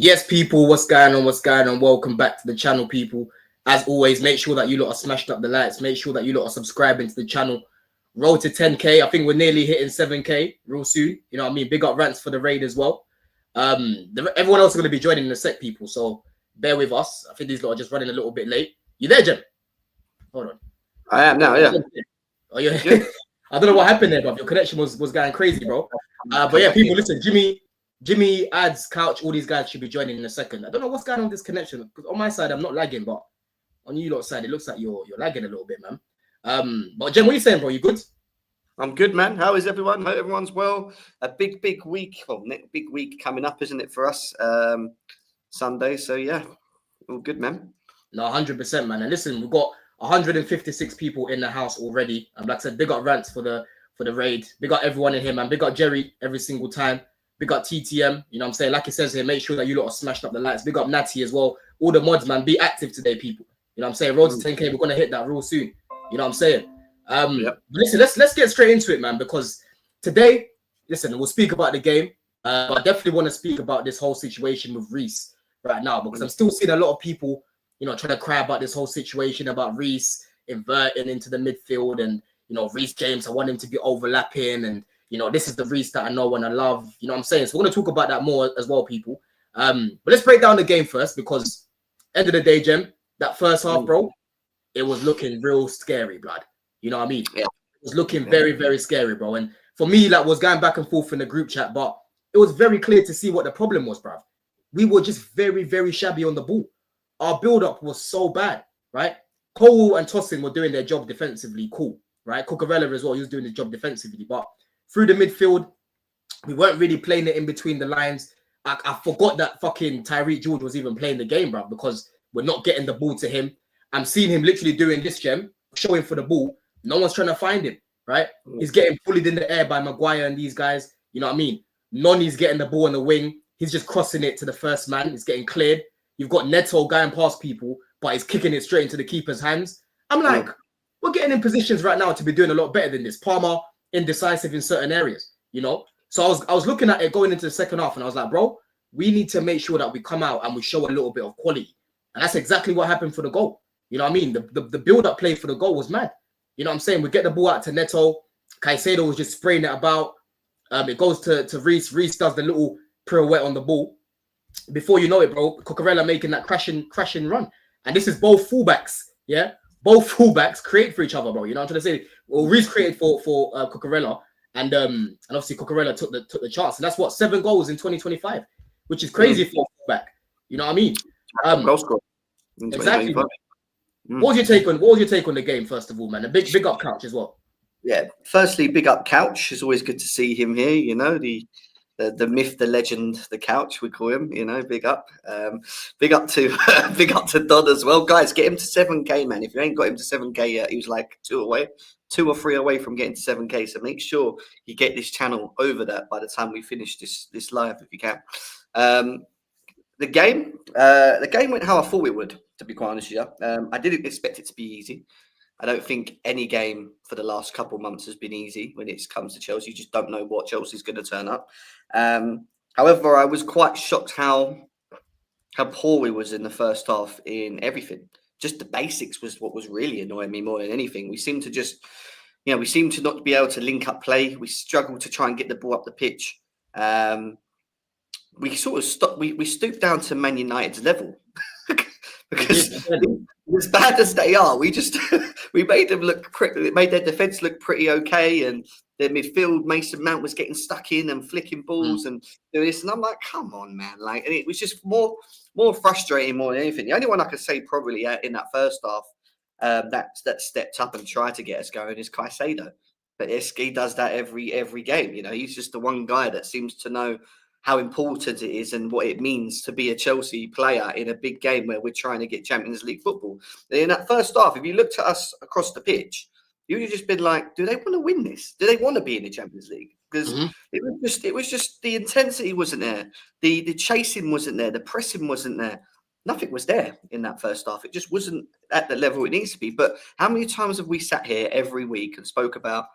Yes, people, what's going on? What's going on? Welcome back to the channel, people. As always, make sure that you lot are smashed up the lights. Make sure that you lot are subscribing to the channel. Roll to 10K. I think we're nearly hitting 7K real soon. You know what I mean? Big up rants for the raid as well. Everyone else is going to be joining in a sec, people. So bear with us. I think these lot are just running a little bit late. You there, Jim? Hold on. I am now, yeah. Oh, yeah. I don't know what happened there, but your connection was going crazy, bro. But yeah, people, listen, Jimmy, Ads, Couch, all these guys should be joining in a second. I don't know what's going on with this connection, because on my side, I'm not lagging, but on you lot's side, it looks like you're lagging a little bit, man. But Jim, what are you saying, bro? You good? I'm good, man. How is everyone? Hope everyone's well. A big week. Well, big week coming up, isn't it, for us? Sunday. So, yeah, all good, man. No, 100%, man. And listen, we've got 156 people in the house already. Like I said, big up Rants for the raid. Big up everyone in here, man. Big up Jerry every single time. Big up TTM, you know what I'm saying? Like it says here, make sure that you lot are smashed up the lights. Big up Natty as well. All the mods, man, be active today, people. You know what I'm saying? Road to 10K, we're going to hit that real soon. You know what I'm saying? But listen, let's get straight into it, man, because today, listen, we'll speak about the game. But I definitely want to speak about this whole situation with Reece right now, because I'm still seeing a lot of people, you know, trying to cry about this whole situation about Reece inverting into the midfield and, you know, Reece James, I want him to be overlapping and, you know, this is the Reece that I know and I love. You know what I'm saying? So we're going to talk about that more as well, people. But let's break down the game first, because end of the day, Jem, that first half, bro, it was looking real scary, blood. You know what I mean? Yeah. It was looking very, very scary, bro. And for me, like, was going back and forth in the group chat, but it was very clear to see what the problem was, bruv. We were just very, very shabby on the ball. Our build-up was so bad, right? Colwill and Tosin were doing their job defensively, cool, right? Cucurella as well, he was doing his job defensively, but through the midfield, we weren't really playing it in between the lines. I forgot that fucking Tyreek George was even playing the game, bro, because we're not getting the ball to him. I'm seeing him literally doing this, Gem, showing for the ball. No one's trying to find him, right? He's getting bullied in the air by Maguire and these guys. You know what I mean? Noni's getting the ball on the wing. He's just crossing it to the first man. It's getting cleared. You've got Neto going past people, but he's kicking it straight into the keeper's hands. I'm like, we're getting in positions right now to be doing a lot better than this. Palmer, indecisive in certain areas, you know. So I was looking at it going into the second half, and I was like, bro, we need to make sure that we come out and we show a little bit of quality. And that's exactly what happened for the goal. You know what I mean? The build-up play for the goal was mad. You know what I'm saying? We get the ball out to Neto. Caicedo was just spraying it about. It goes to Reece. Reece does the little pirouette on the ball. Before you know it, bro, Cucurella making that crashing run. And this is both fullbacks, yeah? Both fullbacks create for each other, bro. You know what I'm trying to say? Well, Reece created for Cucurella, and obviously Cucurella took the chance, and that's what 7 goals in 2025, which is crazy for a fullback. You know what I mean? Goal score. Exactly. What was your take on the game, first of all, man? A big up Couch as well. Yeah. Firstly, big up Couch. It's always good to see him here. You know, the myth, the legend, the Couch, we call him, you know, big up. Big up to Dodd as well. Guys, get him to 7K, man. If you ain't got him to 7K yet, he was like 2 or 3 away from getting to 7K. So make sure you get this channel over that by the time we finish this live, if you can. The game went how I thought it would, to be quite honest with you. I didn't expect it to be easy. I don't think any game for the last couple of months has been easy when it comes to Chelsea. You just don't know what Chelsea's going to turn up. However, I was quite shocked how poor we was in the first half in everything. Just the basics was what was really annoying me more than anything. We seem to just, you know, we seem to not be able to link up play. We struggle to try and get the ball up the pitch. We sort of stopped. We stooped down to Man United's level. Because as bad as they are, we just we made them look pretty. It made their defense look pretty okay, and their midfield, Mason Mount was getting stuck in and flicking balls and doing this. And I'm like, come on, man! Like, and it was just more frustrating more than anything. The only one I could say probably in that first half that stepped up and tried to get us going is Caicedo. But he does that every game. You know, he's just the one guy that seems to know how important it is and what it means to be a Chelsea player in a big game where we're trying to get Champions League football. In that first half, if you looked at us across the pitch, you would have just been like, do they want to win this? Do they want to be in the Champions League? Because it was just the intensity wasn't there. The chasing wasn't there. The pressing wasn't there. Nothing was there in that first half. It just wasn't at the level it needs to be. But how many times have we sat here every week and spoke about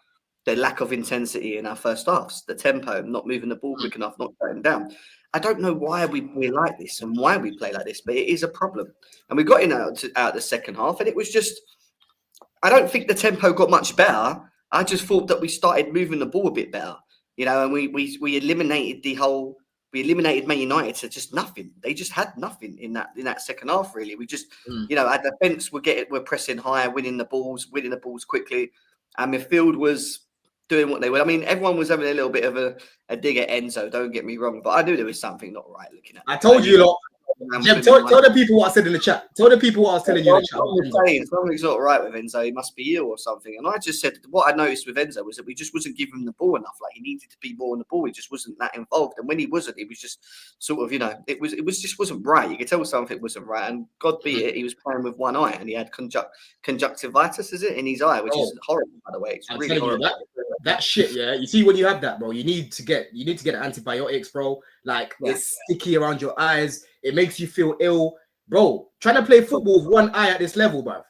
the lack of intensity in our first halves, the tempo, not moving the ball quick enough, not going down? I don't know why we like this and why we play like this, but it is a problem. And we got in out the second half, and it was just, I don't think the tempo got much better. I just thought that we started moving the ball a bit better, and we eliminated we eliminated Man United to just nothing. They just had nothing in that second half, really. We just, our defence we're pressing high, winning the balls quickly. And midfield was doing what they were. I mean, everyone was having a little bit of a dig at Enzo, don't get me wrong, but I knew there was something not right looking at. I told you lot. Jeb, tell the people what I said in the chat. Tell the people what I was telling you in the chat. Saying something's not right with Enzo. He must be ill or something. And I just said what I noticed with Enzo was that we just wasn't giving him the ball enough. Like, he needed to be more on the ball. He just wasn't that involved. And when he wasn't, it was just sort of, it just wasn't right. You could tell something wasn't right. And God be it, he was playing with one eye, and he had conjunctivitis, is it, in his eye, which is horrible, by the way. It's really horrible. That shit, yeah. You see, when you have that, bro, you need to get antibiotics, bro. Like, it's sticky around your eyes. It makes you feel ill, bro. Trying to play football with one eye at this level, bro.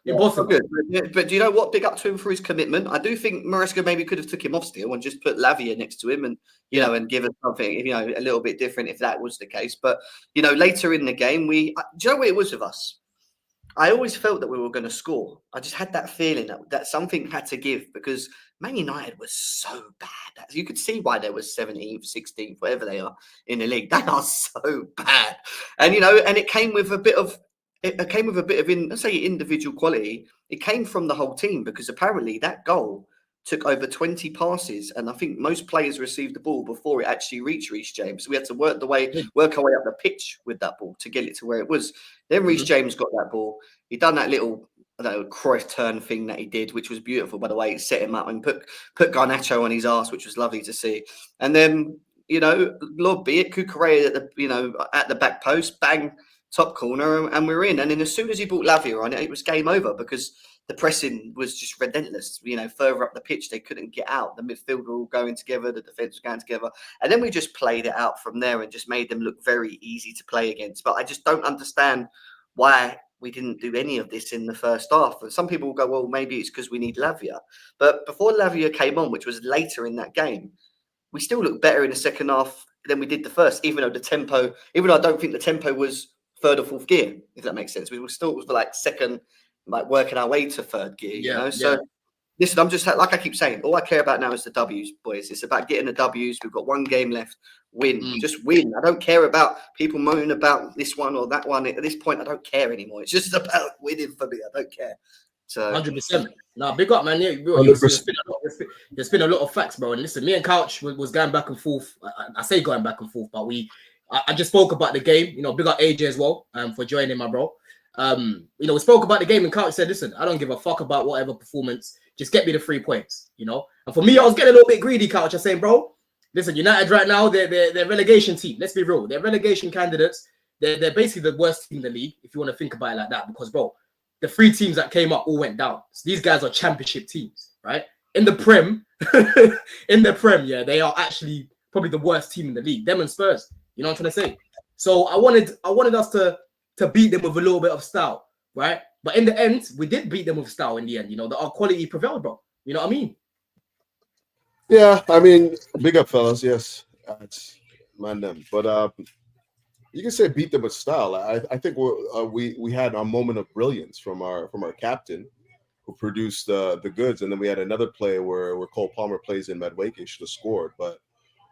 Impossible. Good. But do you know what? Big up to him for his commitment. I do think Maresca maybe could have took him off still and just put Lavia next to him, and and give us something, a little bit different if that was the case. But later in the game, do you know what it was with us? I always felt that we were going to score. I just had that feeling that something had to give, because Man United was so bad. You could see why they were 17th, 16th, whatever they are in the league. They are so bad. And, and it came with a bit of, let's say, individual quality. It came from the whole team, because apparently that goal took over 20 passes, and I think most players received the ball before it actually reached Reece James. So we had to work our way up the pitch with that ball to get it to where it was. Then Reece James got that ball. He done that little, Cruyff turn thing that he did, which was beautiful, by the way. It set him up and put Garnacho on his ass, which was lovely to see. And then, Lord be it, Cucurella at the back post, bang, top corner, and we're in. And then as soon as he brought Lavia on it was game over, because the pressing was just relentless. Further up the pitch, they couldn't get out. The midfield were all going together. The defence was going together. And then we just played it out from there and just made them look very easy to play against. But I just don't understand why we didn't do any of this in the first half. And some people will go, well, maybe it's because we need Lavia. But before Lavia came on, which was later in that game, we still looked better in the second half than we did the first, even though I don't think the tempo was third or fourth gear, if that makes sense. We were still like second, like working our way to third gear, So listen, I'm just, like I keep saying, all I care about now is the W's, boys. It's about getting the W's. We've got one game left. Win. Just win. I don't care about people moaning about this one or that one. At this point, I don't care anymore. It's just about winning for me. I don't care. So 100%. Nah, big up, man. Yeah, there's been a lot of facts, bro. And listen, me and Couch was going back and forth. I say going back and forth, but I just spoke about the game. Big up AJ as well for joining, my bro. We spoke about the game, and Couch said, listen, I don't give a fuck about whatever performance. Just get me the 3 points, And for me, I was getting a little bit greedy, Couch. I was saying, bro, listen, United right now, they're relegation team. Let's be real. They're relegation candidates. They're basically the worst team in the league, if you want to think about it like that. Because, bro, the 3 teams that came up all went down. So these guys are championship teams, right? In the Prem, yeah, they are actually probably the worst team in the league. Them and Spurs. You know what I'm trying to say? So I wanted us to beat them with a little bit of style, right? But in the end, we did beat them with style in the end. Our quality prevailed, bro. You know what I mean? Yeah, I mean, big up, fellas. Yes, it's man them. But you can say beat them with style. I think we had a moment of brilliance from our captain, who produced the goods, and then we had another play where Cole Palmer plays in Madueke, should have scored. But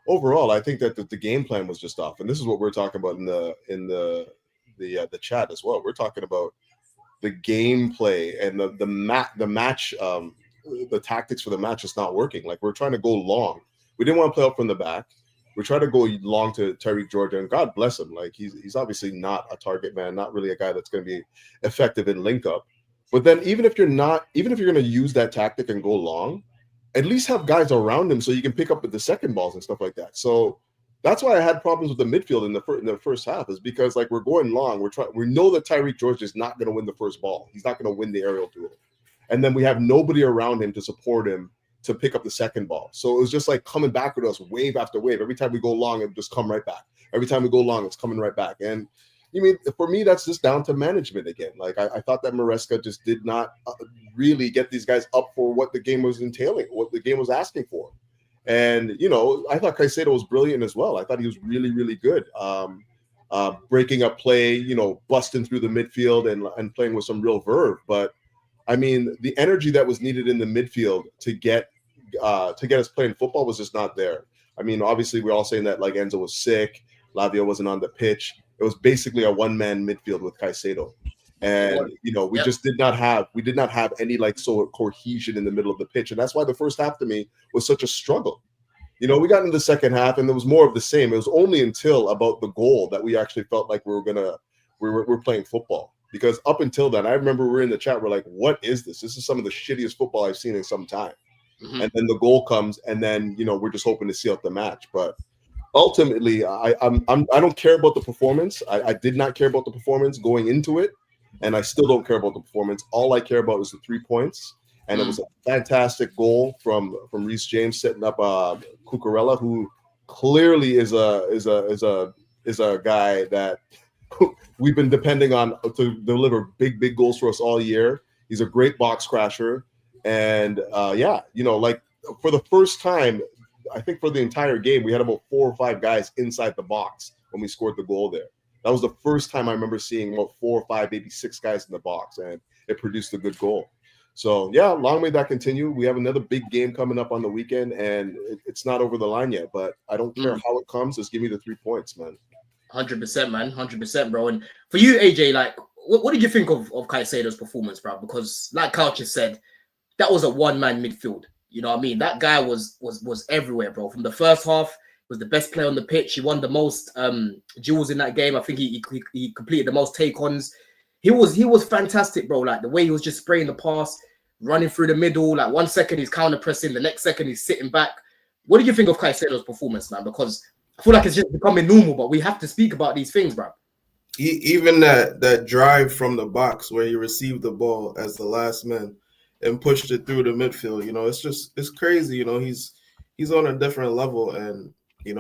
overall, I think that the game plan was just off, and this is what we're talking about in the chat as well. We're talking about the gameplay and the match, the tactics for the match is not working. Like, we're trying to go long. We didn't want to play up from the back. We're trying to go long to Tyreek Georgia, and God bless him. Like, he's obviously not a target man, not really a guy that's going to be effective in link up. But then even if you're going to use that tactic and go long, at least have guys around him so you can pick up with the second balls and stuff like that. So that's why I had problems with the midfield in the first half, is because, like, we're going long. We know that Tyreek George is not going to win the first ball. He's not going to win the aerial duel. And then we have nobody around him to support him to pick up the second ball. So it was just like coming back with us wave after wave. Every time we go long, it just come right back. Every time we go long, it's coming right back. And for me, that's just down to management again. Like, I thought that Maresca just did not really get these guys up for what the game was entailing, what the game was asking for. And I thought Caicedo was brilliant as well. I thought he was really, really good. Breaking up play, busting through the midfield and playing with some real verve. But I mean, the energy that was needed in the midfield to get us playing football was just not there. I mean, obviously, we're all saying that like Enzo was sick, Lavia wasn't on the pitch. It was basically a one-man midfield with Caicedo, and we just did not have any like sort of cohesion in the middle of the pitch, and that's why the first half to me was such a struggle. We got into the second half, and there was more of the same. It was only until about the goal that we actually felt like we were playing football. Because up until then, I remember we were in the chat. We're like, "What is this? This is some of the shittiest football I've seen in some time." Mm-hmm. And then the goal comes, and then we're just hoping to see out the match. But ultimately, I don't care about the performance. I did not care about the performance going into it, and I still don't care about the performance. All I care about is the 3 points. And it was a fantastic goal from Reece James setting up Cucurella, who clearly is a guy that we've been depending on to deliver big goals for us all year. He's a great box crasher, and like for the first time, I think for the entire game, we had about 4 or 5 guys inside the box when we scored the goal there. That was the first time I remember seeing about 4 or 5, maybe 6 guys in the box, and it produced a good goal. So, yeah, long may that continue. We have another big game coming up on the weekend, and it's not over the line yet, but I don't care how it comes. Just give me the 3 points, man. 100%, man. 100%, bro. And for you, AJ, like, what did you think of Caicedo's performance, bro? Because, like Couch has said, that was a one-man midfield. You know what I mean? That guy was everywhere, bro. From the first half, was the best player on the pitch. He won the most duels in that game. I think he completed the most take-ons. He was fantastic, bro. Like the way he was just spraying the pass, running through the middle. Like 1 second he's counter pressing, the next second he's sitting back. What did you think of Caicedo's performance, man? Because I feel like it's just becoming normal, but we have to speak about these things, bro. Even that drive from the box where he received the ball as the last man and pushed it through the midfield, it's crazy. He's on a different level, and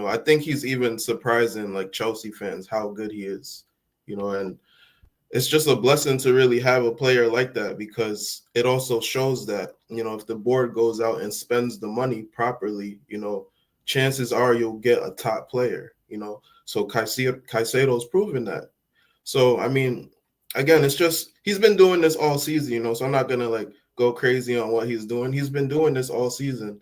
I think he's even surprising like Chelsea fans how good he is. And it's just a blessing to really have a player like that, because it also shows that, if the board goes out and spends the money properly, chances are you'll get a top player, So Caicedo's proven that. So, I mean, again, it's just, he's been doing this all season, so I'm not going to like go crazy on what he's doing. He's been doing this all season.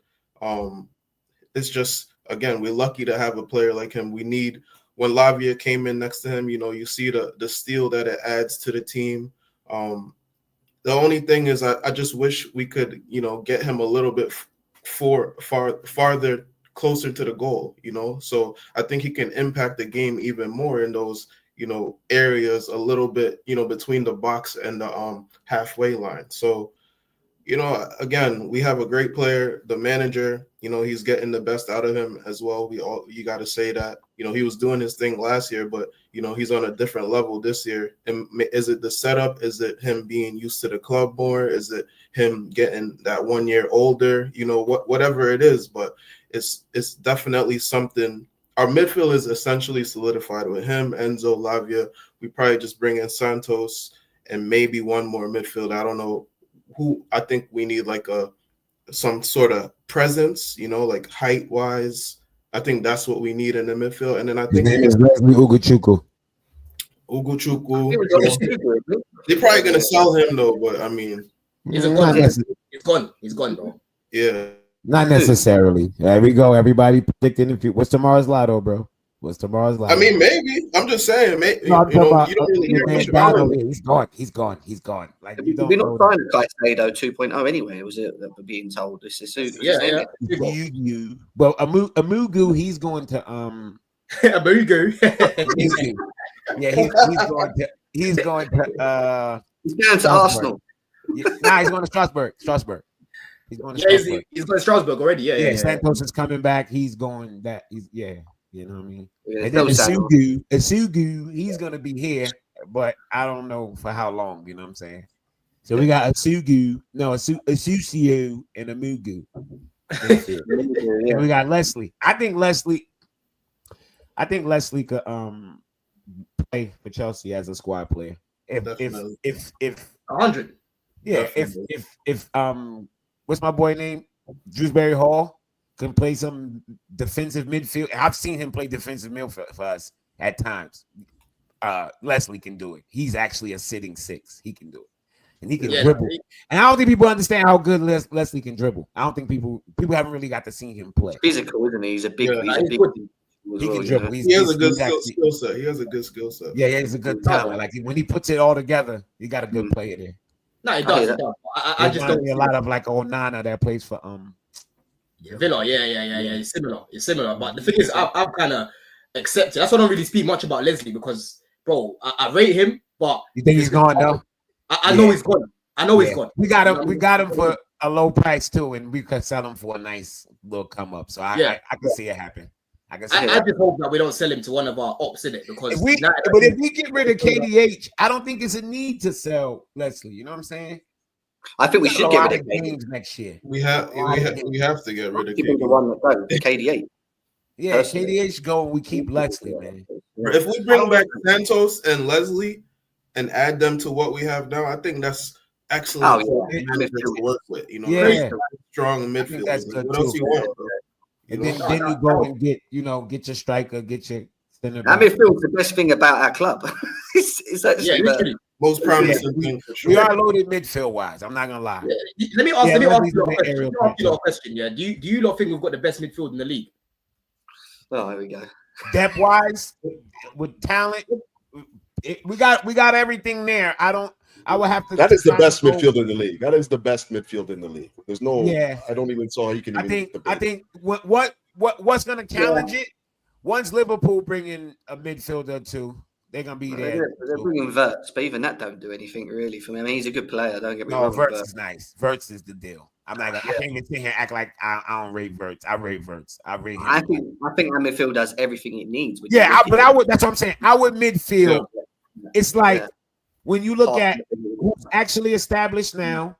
It's just, again, we're lucky to have a player like him. We need, when Lavia came in next to him, you see the steel that it adds to the team. The only thing is I just wish we could, get him a little bit farther closer to the goal, So I think he can impact the game even more in those, areas a little bit, between the box and the halfway line. So, again, we have a great player. The manager, he's getting the best out of him as well. You got to say that, he was doing his thing last year, but, he's on a different level this year. And is it the setup? Is it him being used to the club more? Is it him getting that 1 year older? Whatever it is, but it's definitely something. Our midfield is essentially solidified with him, Enzo, Lavia. We probably just bring in Santos and maybe one more midfield. I don't know who. I think we need like some sort of presence, like height wise. I think that's what we need in the midfield. And then I think his name is Leslie Ugochukwu. They're probably gonna sell him though, but I mean, he's gone. He's gone though. Yeah. Not necessarily. There we go. Everybody predicting. What's tomorrow's lotto, bro? What's tomorrow's lotto? I mean, maybe. I'm just saying. Maybe, no, you don't really hear much about him. He's gone. Like we're not signing Caicedo 2.0 anyway. Was it that we're being told this is soon? Yeah. Well, Amugu, he's going to Amugu. Yeah, he's going to he's going to Arsenal. Nah, he's going to Strasbourg. He's going to Strasbourg. He's going to Strasbourg already. Yeah. Santos is coming back. He's going that. You know what I mean? Yeah, and then Asugu, he's going to be here, but I don't know for how long. You know what I'm saying? So we got Asugu, and Amugu. And we got Leslie. I think Leslie could play for Chelsea as a squad player. If 100. Yeah, if what's my boy name? Dewsbury Hall can play some defensive midfield. I've seen him play defensive midfield for us at times. Leslie can do it. He's actually a sitting 6. He can do it. And he can dribble. And I don't think people understand how good Leslie can dribble. I don't think people haven't really got to see him play. He's physical, isn't he? He's a big. Yeah, he's big. He can dribble. He has a good skill set. He has a good skill set. Yeah, he has a good talent. Like when he puts it all together, he got a good player there. No, it does. I just don't see a lot of like Onana that plays for Villa. Yeah. It's similar. But the thing is, I've kind of accepted. That's why I don't really speak much about Leslie because, bro, I rate him, but you think he's gone though? I know he's gone. I know he's gone. We got him for a low price too, and we could sell him for a nice little come up. So I can see it happen. I just hope that we don't sell him to one of our ops in it because if we get rid of KDH, I don't think it's a need to sell Leslie. You know what I'm saying? I think we should get rid of games next year. We have to get rid of KDH. The one that goes, KDH. Yeah, KDH go. We keep Leslie, man. If we bring back Santos and Leslie and add them to what we have now, I think that's excellent to work with. You know, very strong midfield. What else you want, bro? And then you go and get your striker, get your center back. That midfield's the best thing about our club. it's actually literally. Most promising thing for sure. We are loaded midfield wise. I'm not gonna lie. Yeah. Let me ask you a question. Yeah, do you lot think we've got the best midfield in the league? Oh, here we go. Depth wise, with talent, we got everything there. I would have to. That is the best midfield in the league. That is the best midfield in the league. There's no. Yeah. I don't even saw he can. I think what's going to challenge it? Once Liverpool bring in a midfielder too, they're going to be there. They're bringing Verts, but even that don't do anything really for me. I mean, he's a good player. Don't get me wrong. Verts is nice. Verts is the deal. I can't even sit here and act like I don't rate Verts. I rate Verts. I rate him. I think our midfield does everything it needs. But I would. That's what I'm saying. Our midfield. It's like. When you look at who's actually established now,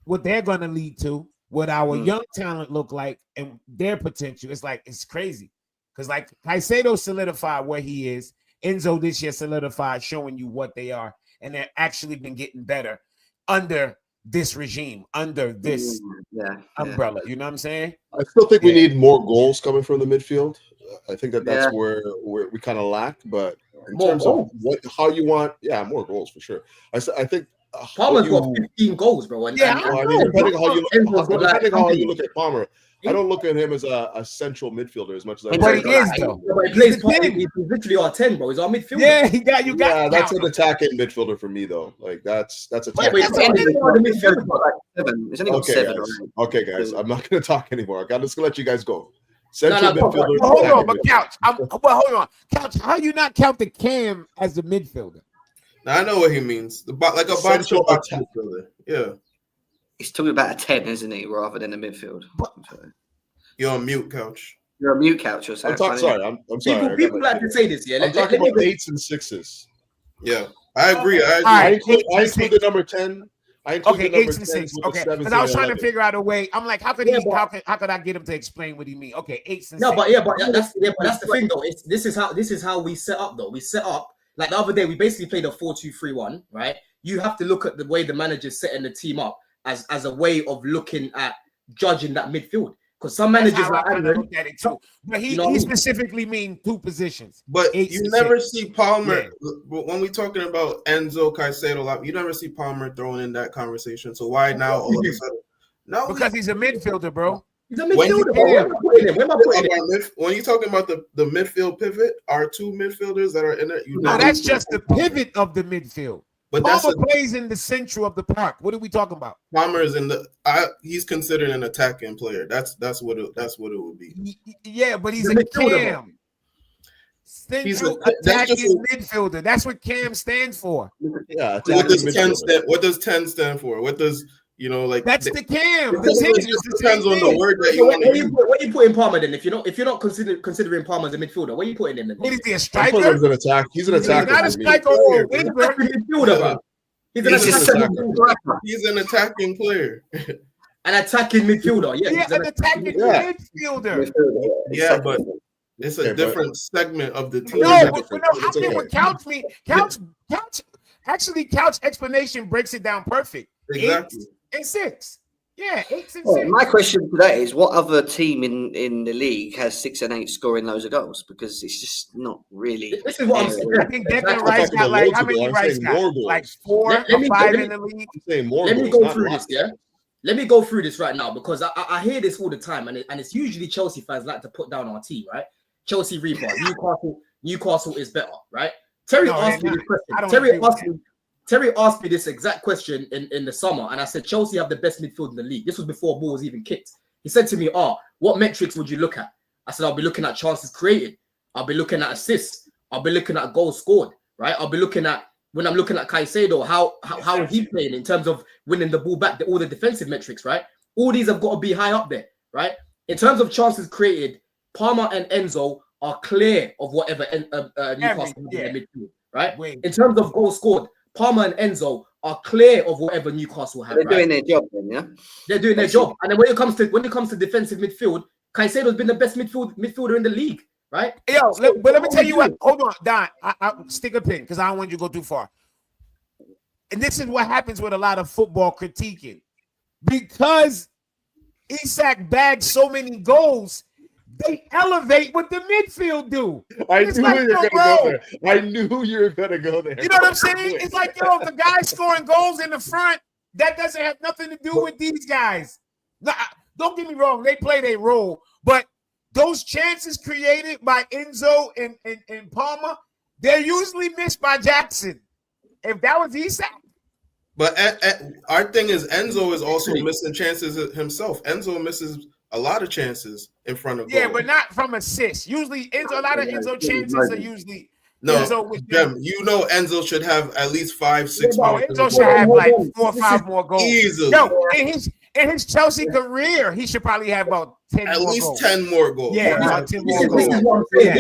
what they're going to lead to, what our young talent look like, and their potential, it's crazy. Because like Caicedo solidified where he is, Enzo this year solidified, showing you what they are, and they're actually been getting better under this regime, under this umbrella. You know what I'm saying? I still think we need more goals coming from the midfield. I think that's where we kind of lack, but in terms of how you want, more goals for sure. I think Palmer's got 15 goals, bro. Depending on how you look at Palmer, I don't look at him as a central midfielder as much as I. But he is though. He plays he's literally our 10, bro. He's our midfielder. Yeah, you got. Yeah, that's an attacking midfielder for me though. Like that's a. Okay, guys, I'm not going to talk anymore. I'm just going to let you guys go. Central midfielder. Hold on, but Couch. Hold on, Couch. How you not count the Cam as the midfielder? Now I know what he means. Like a box midfielder. Yeah. He's talking about a 10, isn't he, rather than a midfield? You're on mute, Couch. You're on mute, Couch. I'm sorry. People like to say this, yeah. I'm talking about 8s and 6s. Yeah, I agree. I include the number 10. Okay, 8s and 6. Okay, because I was trying to figure out a way. I'm like, how could I get him to explain what he mean? Okay, 8s and 6. But that's the thing though. This is how we set up though. We set up like the other day. We basically played a 4-2-3-1. Right. You have to look at the way the manager's setting the team up as a way of looking at judging that midfield. Because some managers like Aaron, look at it too. But he specifically mean 2 positions. But you never see Palmer when we talking about Enzo Caicedo. You never see Palmer throwing in that conversation. So why now all of a sudden? No, because he's a midfielder, bro. He's a midfielder. When you're talking about the midfield pivot, our 2 midfielders that are in it. No, that's just the pivot of the midfield. But Palmer plays in the central of the park. What are we talking about? Palmer is he's considered an attacking player. That's what it would be. Yeah, but he's a Cam. Central attacking midfielder. That's what Cam stands for. Yeah. What does 10 stand for? What does that's the Cam. It depends on the word that you want to use. Where you putting Palmer then? If you're not considering Palmer as a midfielder, where you putting him then? What is he, a striker? He's an attacker. He's not a striker or a winger. He's an attacking player. An attacking midfielder. Yeah, an attacking midfielder. Yeah, but it's a different segment of the team. No, I think what Couch explanation breaks it down perfect. Exactly. 8 and 6. Yeah, 8 and Well, 6. my question today is, what other team in the league has 6 and 8 scoring loads of goals? Because it's just not really. This is what I'm there. saying. I think Declan Exactly. Rice talking got about like, loads how of many goals. I'm Rice saying got? more goals. Like 4 Let or me- 5 let in me- the league. I'm saying more Let goals. me go not through lots. this, yeah. Let me go through this right now because I hear this all the time, and it's usually Chelsea fans like to put down our team, right? Chelsea Reaper, Newcastle is better, right? Terry No, asked me they're this question. I don't agree with Terry asked me this exact question in the summer, and I said Chelsea have the best midfield in the league. This was before ball was even kicked. He said to me, what metrics would you look at? I said, I'll be looking at chances created. I'll be looking at assists. I'll be looking at goals scored, right? I'll be looking at, when I'm looking at Caicedo, how is he playing in terms of winning the ball back, all the defensive metrics, right? All these have got to be high up there, right? In terms of chances created, Palmer and Enzo are clear of whatever Newcastle have in the midfield, right? Wait. In terms of goals scored, Palmer and Enzo are clear of whatever Newcastle have. They're right? doing their job then, yeah. They're doing their job. And then when it comes to defensive midfield, Caicedo's been the best midfielder in the league, right? Yo, but let me tell you what. doing? Hold on, Don. I stick a pin because I don't want you to go too far. And this is what happens with a lot of football critiquing. Because Isak bags so many goals, they elevate what the midfield do. I It's knew like, you were yo, going to go there. I knew you were going to go there. You know what I'm saying? It's like, yo, the guy scoring goals in the front, that doesn't have nothing to do with these guys. Now, don't get me wrong, they play their role, but those chances created by Enzo and Palmer, they're usually missed by Jackson. If that was Isak. But our thing is Enzo is also missing chances himself. Enzo misses a lot of chances in front of goal. Yeah, but not from assists. Usually, a lot of Enzo chances are usually no. Jem, you know Enzo should have at least 5-6 more. Enzo should have like 4 or 5 more goals. Easily. Yo, in his Chelsea career, he should probably have about 10 at more least goals. 10 more goals. Yeah, about 10 more goals. This is what I'm saying.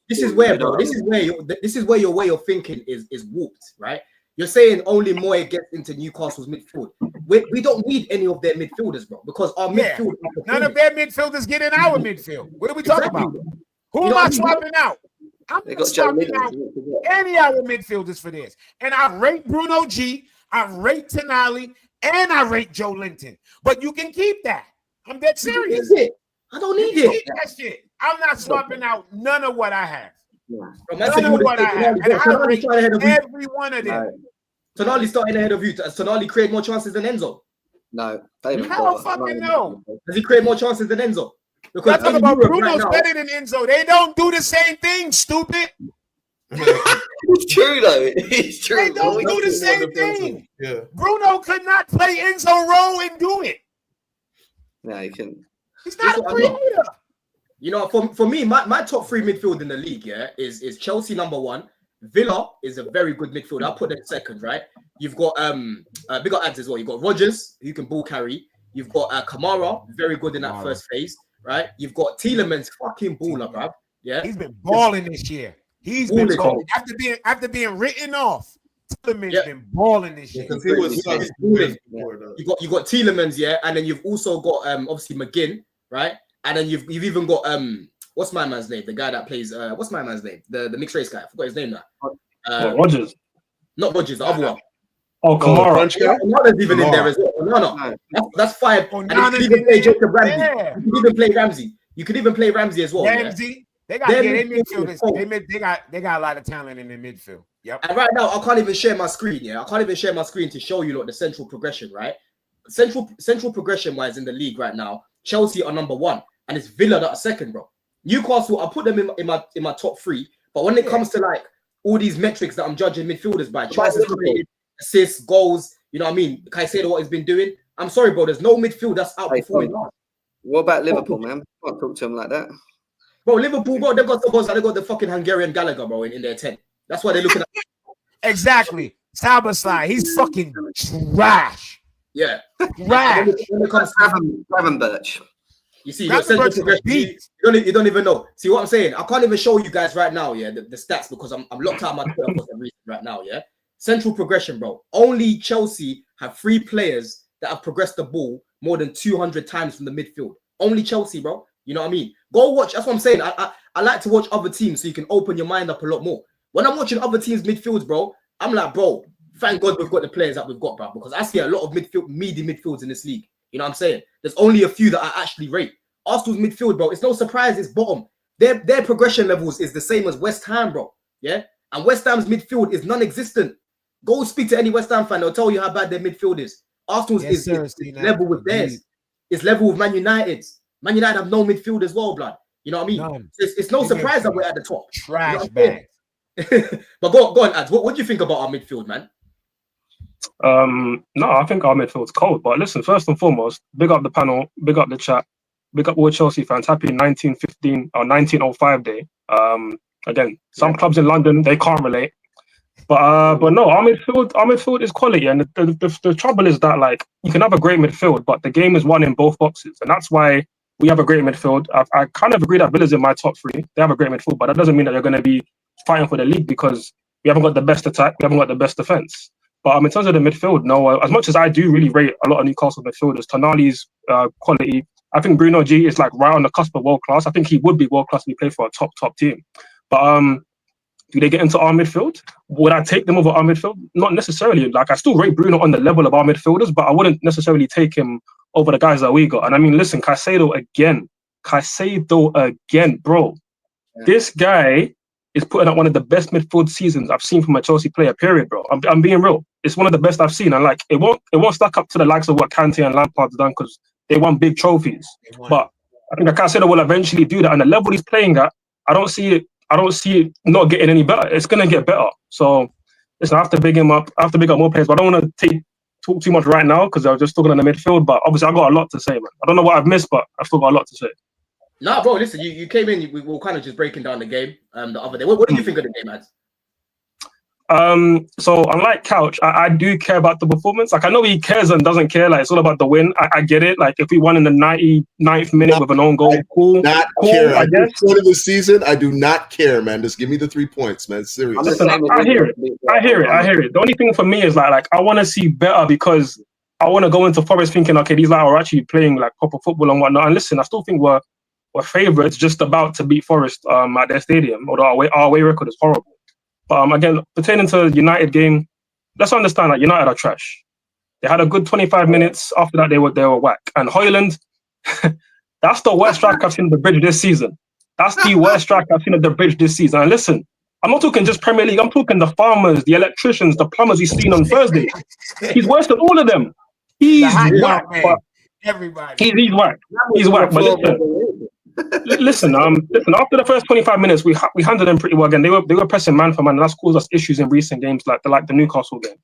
This is where your way of thinking is warped, right? You're saying only Moy gets into Newcastle's midfield. We don't need any of their midfielders, bro, because our midfield. None of their midfielders get in our midfield. What are we talking about? Who am I swapping out? I'm not swapping out any of our midfielders for this. And I rate Bruno G, I rate Tonali, and I rate Joe Linton. But you can keep that. I'm dead serious. I don't need it. Keep that shit. I'm not swapping out none of what I have. None of what I have. And I rate every one of them. Tonali starting ahead of you. Does Tonali create more chances than Enzo? No. I don't fucking know. Does he create more chances than Enzo? Because I'm talking about Bruno's better than Enzo. They don't do the same thing, stupid. It's true, though. It's true. They don't do the same thing. Yeah. Bruno could not play Enzo role and do it. No, he couldn't. He's not a creator. You know, for me, my top 3 midfield in the league, is Chelsea #1. Villa is a very good midfield. I'll put them second, right? You've got big ads as well. You've got Rodgers, who can ball carry. You've got Kamara, very good in that first phase, right? You've got Tielemans, fucking baller, bruv. Yeah, he's been balling this year. He's been balling after being written off. Tielemans been balling this year. Because he was you got Tielemans, and then you've also got obviously McGinn, right? And then you've even got what's my man's name? The guy that plays what's my man's name? The mixed race guy. I forgot his name now. Rodgers. Not Rodgers, the other one. Oh, Kamara. Onana's even in there as well. No. That's 5. And you could even play Jacob Ramsey. Yeah. You could even play Ramsey. You could even play Ramsey as well. Ramsey. They got their midfielders. They got a lot of talent in their midfield. Yep. And right now, I can't even share my screen. I can't even share my screen to show you the central progression, right? Central progression wise in the league right now, Chelsea are #1, and it's Villa that are second, bro. Newcastle, I put them in my top 3, but when it comes to like all these metrics that I'm judging midfielders by, chances created, assists, goals, you know what I mean? Caicedo, what he's been doing. I'm sorry, bro. There's no midfield that's outperforming. What about Liverpool, man? Can't talk to him like that. Bro, Liverpool, bro, they've got the fucking Hungarian Gallagher, bro, in their 10. That's why they're looking at. Exactly. Sabasai, he's fucking trash. Yeah. Trash. When it comes to Gravenberch. You see, you don't even know. See what I'm saying? I can't even show you guys right now, the stats, because I'm locked out of my Twitter for some reason right now, Central progression, bro. Only Chelsea have 3 players that have progressed the ball more than 200 times from the midfield. Only Chelsea, bro. You know what I mean? Go watch. That's what I'm saying. I like to watch other teams so you can open your mind up a lot more. When I'm watching other teams' midfields, bro, I'm like, bro, thank God we've got the players that we've got, bro. Because I see a lot of meaty midfields in this league. You know what I'm saying? There's only a few that I actually rate. Arsenal's midfield, bro. It's no surprise it's bottom. Their progression levels is the same as West Ham, bro. Yeah, and West Ham's midfield is non-existent. Go speak to any West Ham fan; they'll tell you how bad their midfield is. Arsenal's is level with theirs. It's level with Man United's. Man United have no midfield as well, blood. You know what I mean? None. It's no surprise that we're at the top. Trash bag. But go on, Ads. What do you think about our midfield, man? No, I think our midfield's cold. But listen, first and foremost, big up the panel, big up the chat, big up all Chelsea fans. Happy 1915 or 1905 day. Again, some clubs in London they can't relate, but no, our midfield is quality. And the trouble is that like you can have a great midfield, but the game is won in both boxes, and that's why we have a great midfield. I kind of agree that Villa's in my top three. They have a great midfield, but that doesn't mean that they're going to be fighting for the league because we haven't got the best attack, we haven't got the best defense. But in terms of the midfield, no, as much as I do really rate a lot of Newcastle midfielders, Tonali's quality, I think Bruno G is like right on the cusp of world class. I think he would be world class if he played for a top team. But do they get into our midfield? Would I take them over our midfield? Not necessarily. Like I still rate Bruno on the level of our midfielders, but I wouldn't necessarily take him over the guys that we got. And I mean, listen, Caicedo again, bro. Yeah. This guy is putting out one of the best midfield seasons I've seen from a Chelsea player, period, bro. I'm being real. It's one of the best I've seen. And like it won't stack up to the likes of what Kante and Lampard's done because they won big trophies. But I think Caicedo will eventually do that. And the level he's playing at, I don't see it not getting any better. It's gonna get better. So listen, I have to big him up. I have to big up more players, but I don't want to talk too much right now because I was just talking on the midfield. But obviously, I got a lot to say, man. I don't know what I've missed, but I've still got a lot to say. Nah, bro, listen, you came in. We were kind of just breaking down the game the other day. What do you think of the game, Ads? So unlike Couch, I do care about the performance. Like I know he cares and doesn't care. Like it's all about the win. I get it. Like if we won in the 99th minute with an own goal, cool. Care. I guess. Point of the season, I do not care, man. Just give me the 3 points, man. Seriously. Listen, I hear it. The only thing for me is like I want to see better because I want to go into Forest thinking, okay, these guys are actually playing like proper football and whatnot. And listen, I still think we're favourites, just about to beat Forest at their stadium. Although our away record is horrible. But again, pertaining to the United game, let's understand that United are trash. They had a good 25 minutes. After that, they were whack. And Højlund, that's the worst strike I've seen at the bridge this season. That's the worst strike I've seen at the bridge this season. And listen, I'm not talking just Premier League. I'm talking the farmers, the electricians, the plumbers he's seen on Thursday. He's worse than all of them. He's whack. Everybody. He's whack. He's whack. But listen, after the first 25 minutes, we handled them pretty well again. They were pressing man for man, and that's caused us issues in recent games, like the Newcastle game.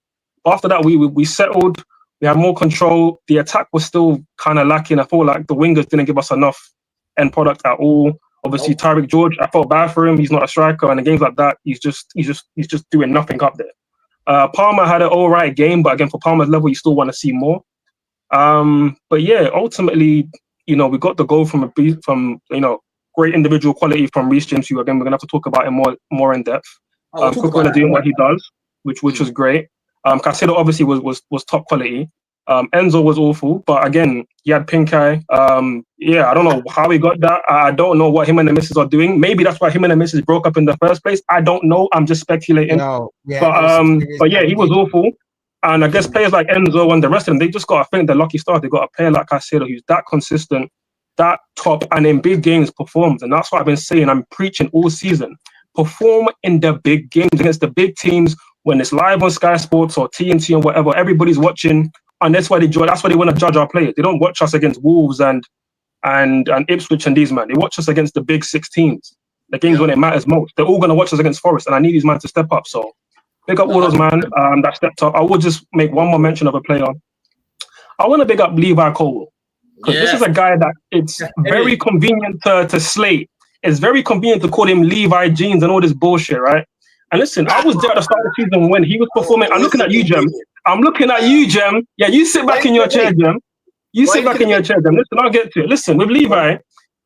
But after that, we settled. We had more control. The attack was still kind of lacking. I felt like the wingers didn't give us enough end product at all. Obviously, Tyreek George, I felt bad for him. He's not a striker, and in games like that, he's just doing nothing up there. Palmer had an all right game, but again, for Palmer's level, you still want to see more. But yeah, ultimately, we got the goal from great individual quality from Reece James, who again we're gonna have to talk about him more in depth. Cucurella doing what he does, which was great. Caicedo obviously was top quality. Enzo was awful, but again he had pink eye. I don't know how he got that. I don't know what him and the missus are doing. Maybe that's why him and the missus broke up in the first place. I don't know. I'm just speculating. But yeah, he was awful. And I guess players like Enzo and the rest of them, they just got to think they're lucky stars. They got a player like Caicedo who's that consistent, that top, and in big games performs. And that's what I've been saying. I'm preaching all season. Perform in the big games against the big teams when it's live on Sky Sports or TNT and whatever. Everybody's watching, and that's why they want to judge our players. They don't watch us against Wolves and Ipswich and these men. They watch us against the big six teams. The games when it matters most. They're all going to watch us against Forest, and I need these men to step up. So. Big up all those man that stepped up. I will just make one more mention of a player. I want to big up Levi Colwill because this is a guy that it's very convenient to slate. It's very convenient to call him Levi Jeans and all this bullshit, right? And listen, I was there at the start of the season when he was performing. I'm looking at you, Jem. Yeah, you sit back in your chair, Jem. Listen, I'll get to it. Listen, with Levi, at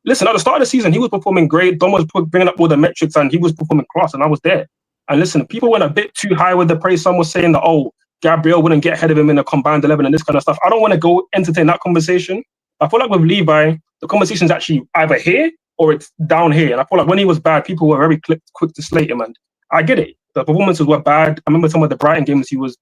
the start of the season, he was performing great. Dom was bringing up all the metrics and he was performing class, and I was there. And listen, people went a bit too high with the praise. Some was saying that, Gabriel wouldn't get ahead of him in a combined 11 and this kind of stuff. I don't want to go entertain that conversation. I feel like with Levi, the conversation's actually either here or it's down here. And I feel like when he was bad, people were very quick to slate him. And I get it. The performances were bad. I remember some of the Brighton games, he was,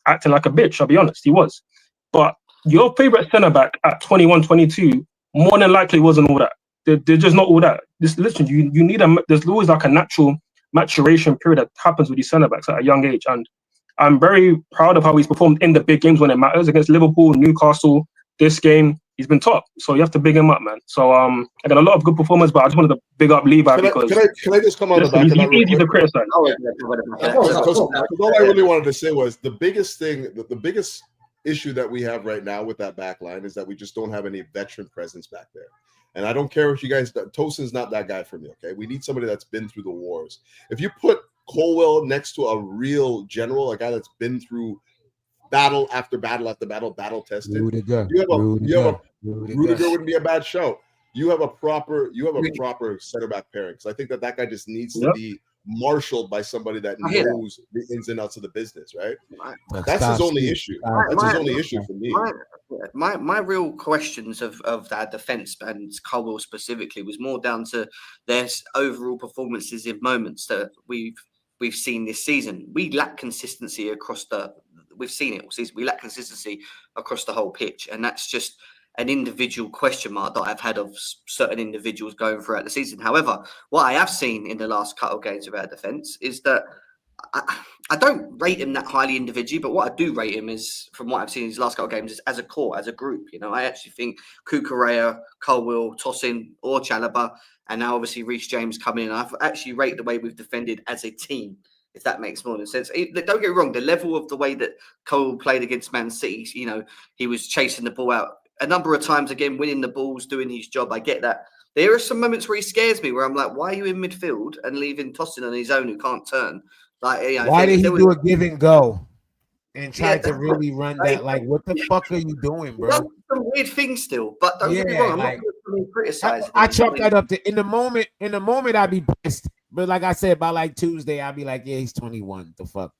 acting like a bitch, I'll be honest, he was. But your favourite centre-back at 21, 22, more than likely wasn't all that. They're just not all that. Listen, you need there's always like a natural maturation period that happens with these centre-backs at a young age. And I'm very proud of how he's performed in the big games when it matters, against Liverpool, Newcastle. This game, he's been top. So you have to big him up, man. So I got a lot of good performance, but I just wanted to big up Levi because can I just come on the back of that? He's easy to criticize. All I really wanted to say was the biggest thing, the biggest issue that we have right now with that back line is that we just don't have any veteran presence back there. And I don't care if you guys, Tosin's not that guy for me, okay? We need somebody that's been through the wars. If you put Colwill next to a real general, a guy that's been through battle after battle after battle, battle tested, Rudiger wouldn't be a bad show. You have a proper center back pairing. Because I think that guy just needs to be marshaled by somebody that knows the ins and outs of the business, right? That's his only issue. That's his only issue for me. My real questions of that defense and Colwill specifically was more down to their overall performances in moments that we've seen this season. We lack consistency across we've seen it all season. We lack consistency across the whole pitch, and that's just an individual question mark that I've had of certain individuals going throughout the season. However, what I have seen in the last couple of games of our defence is that I don't rate him that highly individually, but what I do rate him is, from what I've seen in his last couple of games, is as a core, as a group. I actually think Cucurella, Colwill, Tosin, or Chalobah, and now obviously Reece James coming in. I've actually rated the way we've defended as a team, if that makes more sense. Don't get me wrong, the level of the way that Cole played against Man City, he was chasing the ball out a number of times, again, winning the balls, doing his job. I get that. There are some moments where he scares me, where I'm like, why are you in midfield and leaving Tosin on his own who can't turn? Why did he do a give and go and try to really run that? Like, what the fuck are you doing, bro? Some weird things still, but don't get me wrong, I'm not going to criticize. I chalk that up to in the moment I'd be pissed. But like I said, by like Tuesday, I'd be like, yeah, he's 21. The fuck?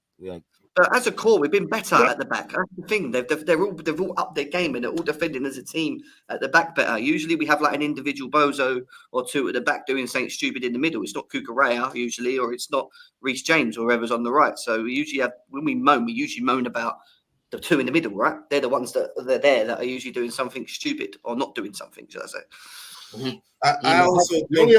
But as a core, we've been better at the back. That's the thing. They've all upped their game and they're all defending as a team at the back better. Usually we have like an individual bozo or two at the back doing something stupid in the middle. It's not Cucurella usually, or it's not Reece James or whoever's on the right. So we usually have, when we usually moan about the two in the middle, right? They're the ones that are there that are usually doing something stupid or not doing something, should I say. I also think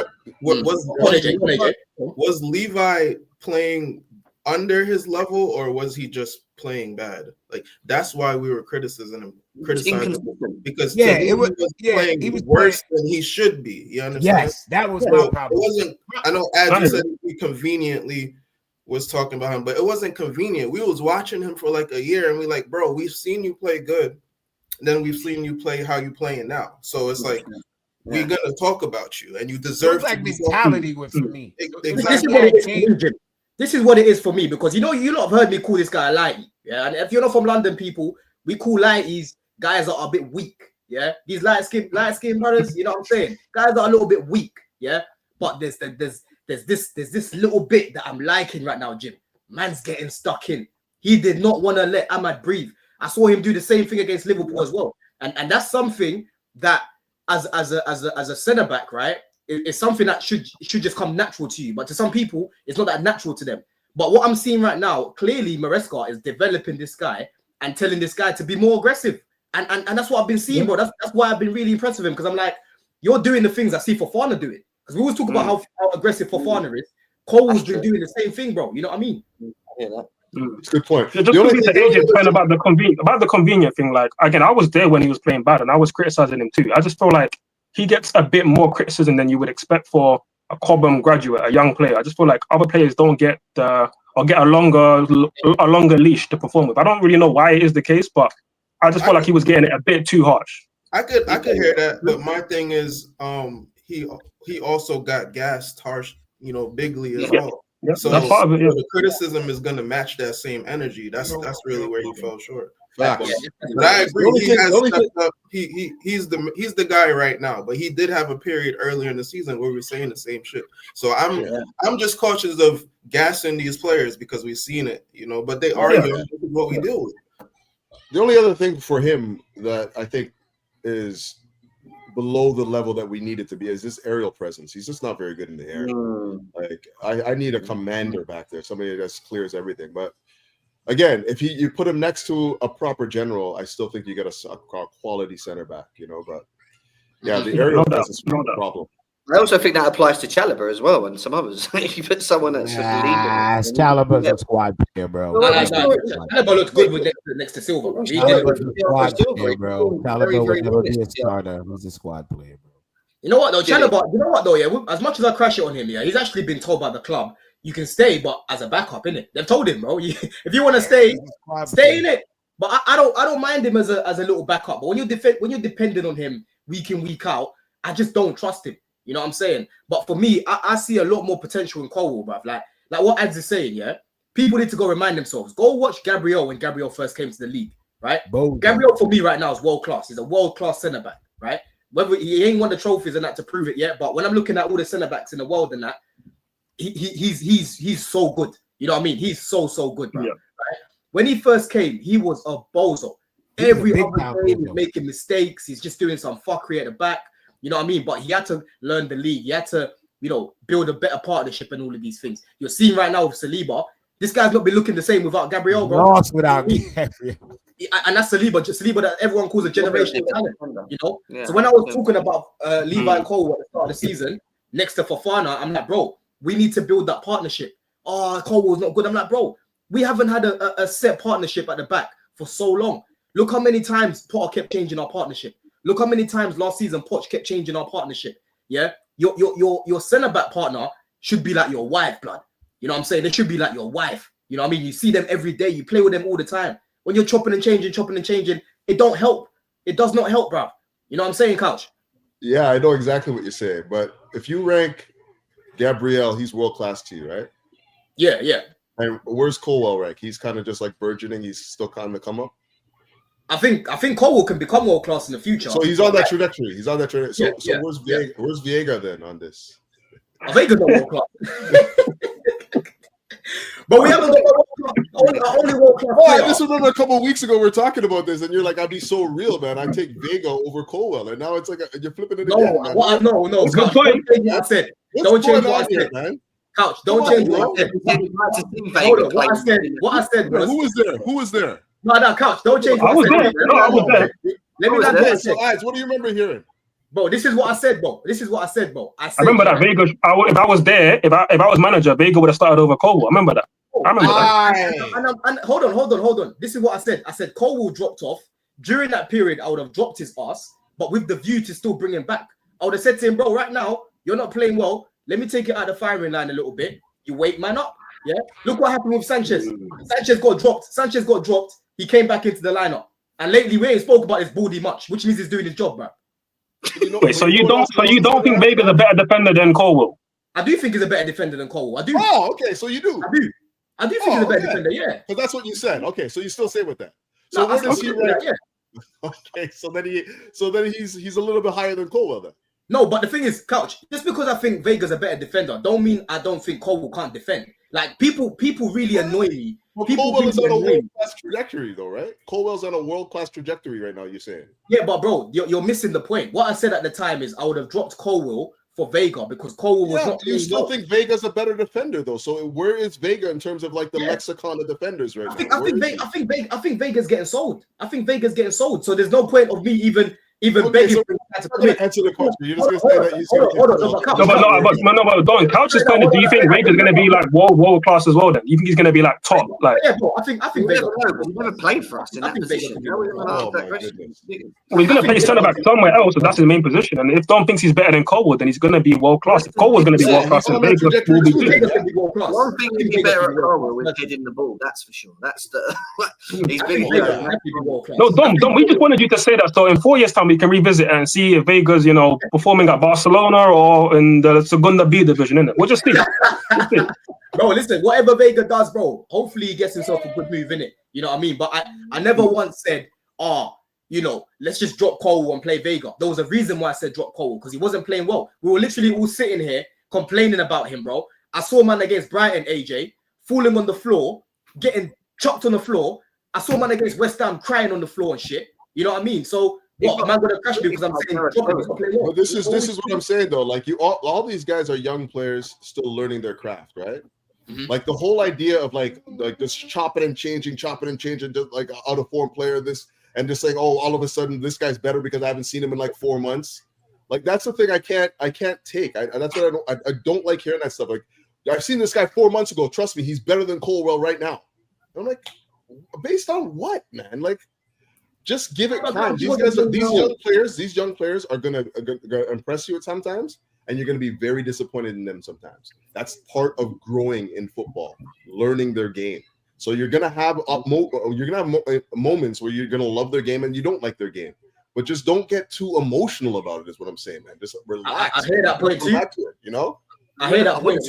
was Levi playing under his level, or was he just playing bad? Like, that's why we were criticizing him because he was worse than he should be. You understand? Yes, that was my problem. It wasn't. I know Ad said he conveniently was talking about him, but it wasn't convenient. We was watching him for like a year, and we like, bro, we've seen you play good, then we've seen you play how you playing now. So it's like, we're gonna talk about you, and you deserve. It's like mentality with me. Exactly. This is what it is for me, because you lot have heard me call this guy a lighty. Yeah, and if you're not from London, people, we call lighties guys that are a bit weak. Yeah, these light skin brothers, you know what I'm saying? Guys that are a little bit weak. Yeah, but there's this little bit that I'm liking right now, Jim. Man's getting stuck in. He did not want to let Ahmad breathe. I saw him do the same thing against Liverpool as well, and that's something that as a centre back, right? It's something that should just come natural to you, but to some people, it's not that natural to them. But what I'm seeing right now, clearly, Maresca is developing this guy and telling this guy to be more aggressive, and that's what I've been seeing, bro. That's why I've been really impressed with him, because I'm like, you're doing the things I see Fofana doing. Because we always talk about how aggressive Fofana is. Cole's been doing the same thing, bro. You know what I mean? I hear that. It's a good point. Just to be the agent point about the convenient thing. Like, again, I was there when he was playing bad, and I was criticizing him too. I just feel like he gets a bit more criticism than you would expect for a Cobham graduate, a young player. I just feel like other players don't get a longer leash to perform with. I don't really know why it is the case, but I just feel like he was getting it a bit too harsh. I could hear that, but my thing is, he also got gassed harsh, bigly as well. Yeah, so that's part of it, the criticism is going to match that same energy. That's really where he fell short. But I agree. He's the guy right now. But he did have a period earlier in the season where we were saying the same shit. So I'm just cautious of gassing these players because we've seen it, But they are young. This is what we deal with. The only other thing for him that I think is below the level that we need it to be. Is this aerial presence? He's just not very good in the air. Like I need a commander back there, somebody that clears everything. But again, if you put him next to a proper general, I still think you get a quality center back, you know. But yeah, the aerial presence is a problem. I also think that applies to Chalobah as well and some others. If you put someone that's Chalobah's a squad player, bro. Chalobah looked good with next to Silva. Bro. Chalobah's a squad player, bro. Chalobah would never be a starter. He's a squad player, bro. You know what though, Chalobah, you know what though, yeah, as much as I crash it on him, yeah, he's actually been told by the club, you can stay, but as a backup, innit? They've told him, bro, if you want to stay in it. But I don't mind him as a little backup. But when you're depending on him week in, week out, I just don't trust him. You know what I'm saying? But for me, I see a lot more potential in Colwill, bruv. Like what Ads is saying, yeah? People need to go remind themselves. Go watch Gabriel when Gabriel first came to the league, right? Gabriel, for me, right now, is world-class. He's a world-class centre-back, right? Whether he ain't won the trophies and that to prove it yet, but when I'm looking at all the centre-backs in the world and that, he's so good. You know what I mean? He's so good, bro. Yeah. Right? When he first came, he was a bozo. Every other game, he's making mistakes. He's just doing some fuckery at the back. You know what I mean? But he had to learn the league. He had to, you know, build a better partnership and all of these things. You're seeing right now with Saliba, this guy's not been looking the same without Gabriel, bro. Lost without Gabriel. And that's Saliba that everyone calls a generational talent, you know? Yeah. So when I was talking about Levi and Cole at the start of the season, next to Fofana, I'm like, bro, we need to build that partnership. Oh, Colwill's not good. I'm like, bro, we haven't had a set partnership at the back for so long. Look how many times Potter kept changing our partnership. Look how many times last season Poch kept changing our partnership. Yeah, your centre back partner should be like your wife, blood. You know what I'm saying? They should be like your wife. You know what I mean? You see them every day. You play with them all the time. When you're chopping and changing, it don't help. It does not help, bro. You know what I'm saying, Couch? Yeah, I know exactly what you're saying. But if you rank Gabriel, he's world class to you, right? Yeah. And where's Colwill rank? He's kind of just like burgeoning. He's still kind of come up. I think Colwill can become world class in the future. So he's on that trajectory. So where's Viega then on this? Vega's not world class. But we haven't got only world class. Oh, I just remember a couple of weeks ago we were talking about this, and you're like, "I'd be so real, man. I take Vega over Colwill," and now it's like you're flipping it again. No. Couch, don't change what I said. Don't change what I said, man. Couch, don't change what I said. What I said was. Who was there? No, Couch, don't change what I was there. No, I was there. Let me not so, what do you remember hearing? Bro, this is what I said, bro. I remember that Vega. If I was there, if I was manager, Vega would have started over Colwill. I remember that. And hold on. This is what I said. I said Colwill dropped off. During that period, I would have dropped his ass, but with the view to still bring him back. I would have said to him, bro, right now, you're not playing well. Let me take it out of the firing line a little bit. You wait, man up. Yeah. Look what happened with Sanchez. Sanchez got dropped. He came back into the lineup. And lately, we ain't spoke about his baldy much, which means he's doing his job, bro. Wait, so you don't think Vega's a better defender than Colwill? I do think he's a better defender than Colwill. I do. Oh, okay. So you do. I do think he's a better defender. Yeah. But that's what you said. Okay, so you still say with that. So where does he rank? Yeah. Okay, so then he's a little bit higher than Colwill then. No, but the thing is, Couch, just because I think Vega's a better defender, don't mean I don't think Colwill can't defend. Like people really annoy me. Well, Colwill is on a world-class trajectory, though, right? Colwill's on a world-class trajectory right now, you're saying. Yeah, but bro, you're missing the point. What I said at the time is I would have dropped Colwill for Vega because Colwill was not. You still think Vega's a better defender, though? So where is Vega in terms of like the lexicon of defenders right now? I think Vega's getting sold. So there's no point of me even begging. I'm going to answer the question. You're just going to say that you but don't. Couch is kind of. Do you think Vega's going to be like world class as well? Then you think he's going to be like top? Like yeah, bro. I think Vega. He never played for us in that position. Well, he's going to play centre back somewhere else, so that's his main position. And if Dom thinks he's better than Colwill, then he's going to be world class. If Colwill's going to be world class, then Vega will be good. One thing he'd be better at Colwill is hitting the ball. That's for sure. That's the. He's been. No, Dom. We just wanted you to say that. So in 4 years' time, we can revisit and see if Vega's, performing at Barcelona or in the Segunda B division, innit? We'll just see. Bro, listen, whatever Vega does, bro, hopefully he gets himself a good move, innit? You know what I mean? But I never once said, let's just drop Colwill and play Vega. There was a reason why I said drop Colwill, because he wasn't playing well. We were literally all sitting here complaining about him, bro. I saw man against Brighton, AJ, falling on the floor, getting chopped on the floor. I saw man against West Ham crying on the floor and shit. You know what I mean? So What am I gonna crash because I'm saying drop him, he's not playing well. But this is what I'm saying though. Like all these guys are young players still learning their craft, right? Mhm. Like the whole idea of like just chopping and changing, just like out of form player, this and just saying, oh, all of a sudden this guy's better because I haven't seen him in like 4 months. Like that's the thing I can't take. That's what I don't like hearing that stuff. Like I've seen this guy 4 months ago. Trust me, he's better than Colwill right now. I'm like, based on what, man? Like, just give it time. These young players are gonna impress you at sometimes, and you're gonna be very disappointed in them sometimes. That's part of growing in football, learning their game. So you're gonna have moments where you're gonna love their game and you don't like their game, but just don't get too emotional about it. Is what I'm saying, man. Just relax. I hear that point too. You know. I hear that point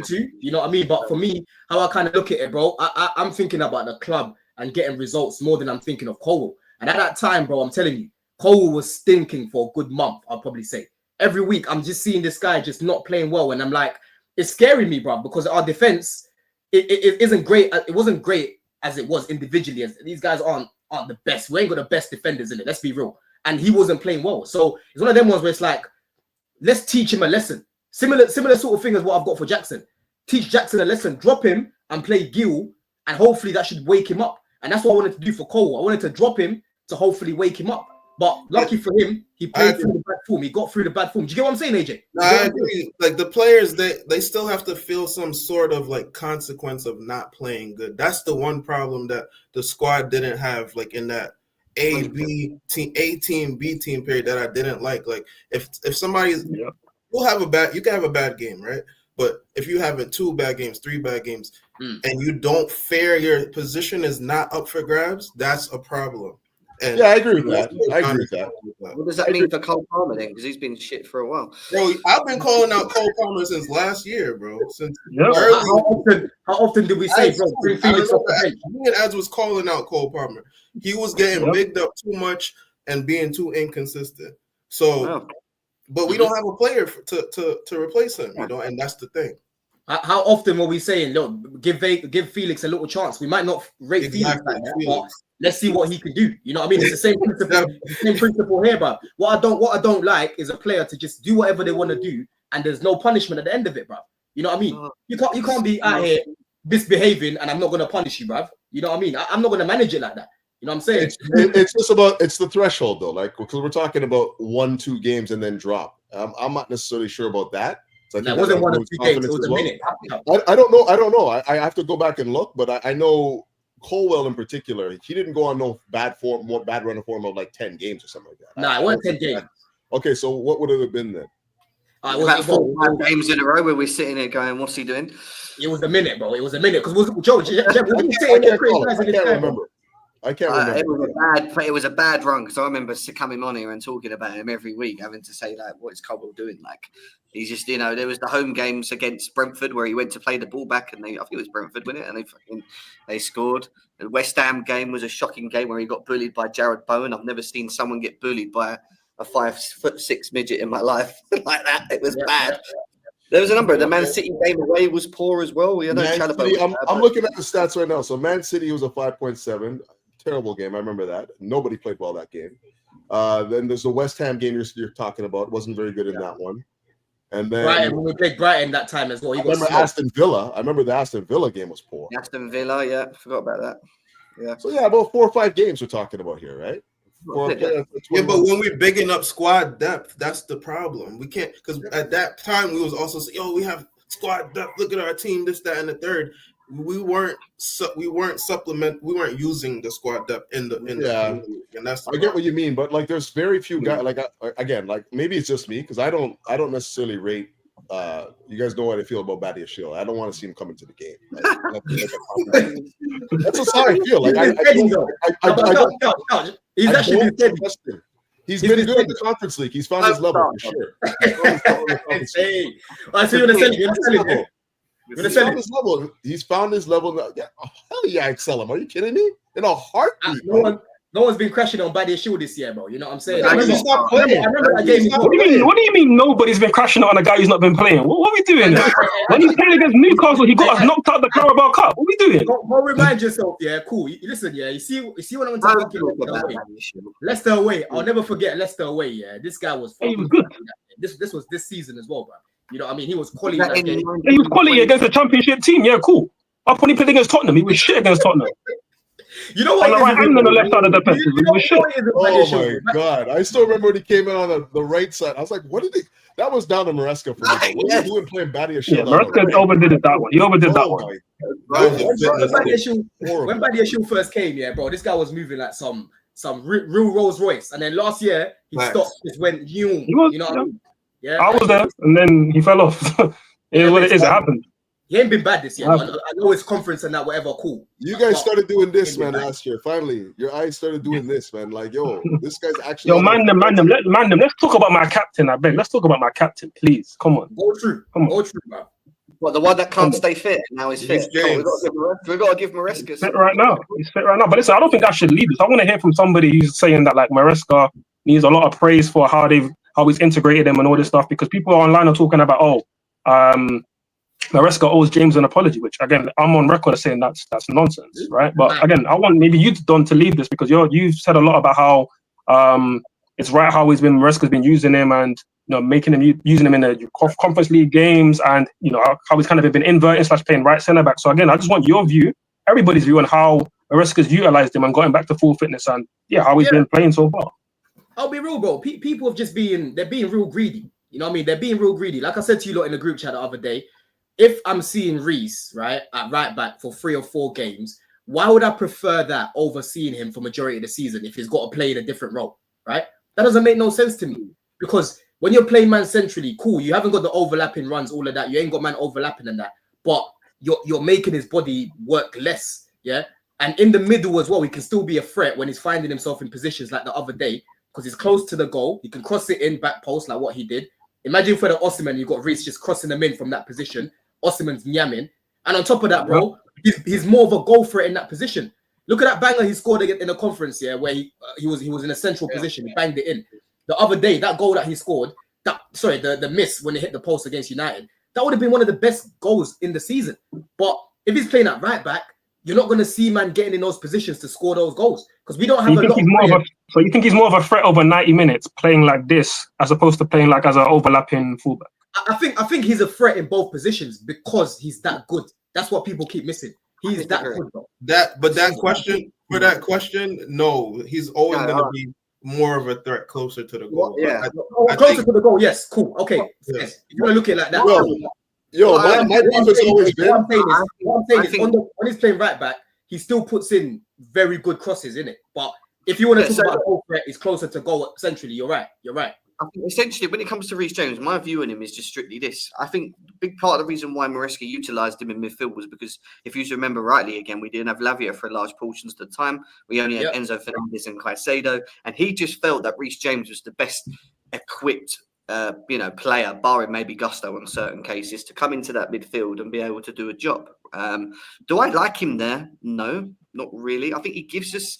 too. You know what I mean? But for me, how I kind of look at it, bro, I'm thinking about the club and getting results more than I'm thinking of Colwill. And at that time, bro, I'm telling you, Colwill was stinking for a good month, I'll probably say. Every week, I'm just seeing this guy just not playing well. And I'm like, it's scaring me, bro, because our defense, it isn't great. It wasn't great as it was individually. As these guys aren't the best. We ain't got the best defenders in it. Let's be real. And he wasn't playing well. So it's one of them ones where it's like, let's teach him a lesson. Similar sort of thing as what I've got for Jackson. Teach Jackson a lesson. Drop him and play Gil, and hopefully that should wake him up. And that's what I wanted to do for Cole. I wanted to drop him to hopefully wake him up. But lucky for him, he played through the bad form. He got through the bad form. Do you get what I'm saying, AJ? No, I agree. Like the players, they still have to feel some sort of like consequence of not playing good. That's the one problem that the squad didn't have, like in that A team, B team period that I didn't like. Like if somebody's you can have a bad game, right? But if you have 2 bad games, 3 bad games, and you don't fare, your position is not up for grabs, that's a problem. And yeah, I agree with that. What does that mean for Cole Palmer then? Because he's been shit for a while. Bro, I've been calling out Cole Palmer since last year, bro. Since how often do we say, bro? Me and Ads was calling out Cole Palmer. He was getting bigged up too much and being too inconsistent. So, but we don't have a player to replace him, you know, and that's the thing. How often were we saying, look, give Felix a little chance? We might not rate Felix like that, but let's see what he can do. You know what I mean? It's the same principle, same principle here, but what I don't like is a player to just do whatever they want to do and there's no punishment at the end of it, bro. You know what I mean? You can't be out here misbehaving and I'm not gonna punish you, bruv. You know what I mean? I'm not gonna manage it like that. You know what I'm saying? It's the threshold though, like because we're talking about 1-2 games and then drop. I'm not necessarily sure about that. So it wasn't 1 or 2 games. It was a minute. I don't know. I have to go back and look, but I know Colwill in particular, he didn't go on no bad run of form of like 10 games or something like that. Nah, it wasn't 10 games. Okay, so what would it have been then? It was about 4 or 5 games in a row where we're sitting there going, "What's he doing?" It was a minute, bro. It was a minute because Joe, I can't remember. It was a bad run because I remember coming on here and talking about him every week, having to say like, "What is Colwill doing?" Like, he's just, you know, there was the home games against Brentford where he went to play the ball back, and I think it was Brentford, wasn't it? And they scored. The West Ham game was a shocking game where he got bullied by Jared Bowen. I've never seen someone get bullied by a 5'6" midget in my life like that. It was bad. There was a number. The Man City game away was poor as well. I'm looking at the stats right now. So Man City was a 5.7. Terrible game. I remember that. Nobody played well that game. Then there's the West Ham game you're talking about. Wasn't very good in that one. And then Brighton, when we played Brighton that time as well. I remember Aston Villa. I remember the Aston Villa game was poor. Aston Villa, yeah. Forgot about that. Yeah. So yeah, about 4 or 5 games we're talking about here, right? But when we're bigging up squad depth, that's the problem. We can't, because at that time we was also saying, "Oh, we have squad depth. Look at our team. This, that, and the third." We weren't using the squad depth in the and that's I get what you mean, but like there's very few guys like again, like maybe it's just me because I don't necessarily rate you guys know what I feel about Badia Shield. I don't want to see him come into the game. That's just how I feel. Like he's actually been steady. He's been good in the Conference League. He's found his level for sure. I see you want to sell him. He's found his level. Yeah, hell yeah, I'd sell him. Are you kidding me? In a heartbeat. No no one's been crashing on Badia Shield this year, bro. You know what I'm saying? Yeah, he's not playing. I remember that game. What do you mean nobody's been crashing on a guy who's not been playing? What are we doing? When he's playing against Newcastle, he got us knocked out the Carabao Cup. What are we doing? Go remind yourself, yeah, cool. Listen, yeah, you see when I went to fucking Leicester away. I'll never forget Leicester away. Yeah, this guy was fucking good. This was this season as well, bro. You know what I mean? He was quality. That game. He was quality against the Championship team. Yeah, cool. Up when he played against Tottenham, he was shit against Tottenham. You know what? On the right and on the left side of the defense. Oh my god! I still remember when he came in on the right side. I was like, "What did he?" That was down to Maresca for me. What was he doing playing Badia Shield? Yeah, Maresca overdid it that one. He overdid that one. When Badia Shield first came, yeah, bro, this guy was moving like some real Rolls Royce, and then last year he stopped. Just went you know what I mean? Yeah, I was there, and then he fell off. It is what it is. It happened. He ain't been bad this year. I know it's conference and that, whatever, cool. You guys started doing this, man, last year. Finally, your eyes started doing this, man. Like, yo, this guy's actually. Yo, man them. Let's talk about my captain, I beg. Let's talk about my captain, please. Come on. Go true, bro. What, the one that can't stay fit now is fit? We've got to give Maresca. He's fit right now. But listen, I don't think I should leave this. I want to hear from somebody who's saying that like Maresca needs a lot of praise for how he's integrated him and all this stuff, because people online are talking about, Maresca owes James an apology, which again I'm on record as saying that's nonsense, right? But again, I want maybe you, Don, to leave this, because you've said a lot about how it's right how Maresca's been using him, and making him using him in the Conference League games, and how he's kind of been inverting / playing right centre back. So again, I just want your view, everybody's view, on how Maresca's utilised him and got him back to full fitness, and how he's been playing so far. I'll be real, bro. People have just they're being real greedy. You know what I mean? They're being real greedy. Like I said to you lot in the group chat the other day, if I'm seeing Reece, right, at right back for 3 or 4 games, why would I prefer that over seeing him for majority of the season if he's got to play in a different role, right? That doesn't make no sense to me, because when you're playing man centrally, cool, you haven't got the overlapping runs, all of that. You ain't got man overlapping and that, but you're making his body work less, yeah? And in the middle as well, he can still be a threat when he's finding himself in positions like the other day, because he's close to the goal. He can cross it in back post like what he did. Imagine for the Osimhen, you've got Reece just crossing them in from that position. Osimhen's yamming, and on top of that, bro, he's more of a goal threat in that position. Look at that banger he scored in the conference here, where he was in a central position. He banged it in. The other day, that goal that he scored, the miss when he hit the post against United, that would have been one of the best goals in the season. But if he's playing at right back, you're not going to see man getting in those positions to score those goals, because we don't have a lot. So you think he's more of a threat over 90 minutes playing like this, as opposed to playing like as an overlapping fullback? I think he's a threat in both positions because he's that good. That's what people keep missing. He's that good, bro. That question, no, he's always going to be more of a threat closer to the goal. Yeah, closer to the goal. Yes, cool. Okay, yes. If you want to look at it like that. My view has always been. What I'm saying is, when he's playing right back, he still puts in very good crosses in it. But if you want to talk about goal threat, he's closer to goal centrally. You're right. I think essentially, when it comes to Reece James, my view on him is just strictly this. I think a big part of the reason why Maresca utilised him in midfield was because, if you remember rightly, again, we didn't have Lavia for large portions of the time. We only had Enzo Fernandez and Caicedo, and he just felt that Reece James was the best equipped, player, barring maybe Gusto in certain cases, to come into that midfield and be able to do a job. Do I like him there? No, not really. I think he gives us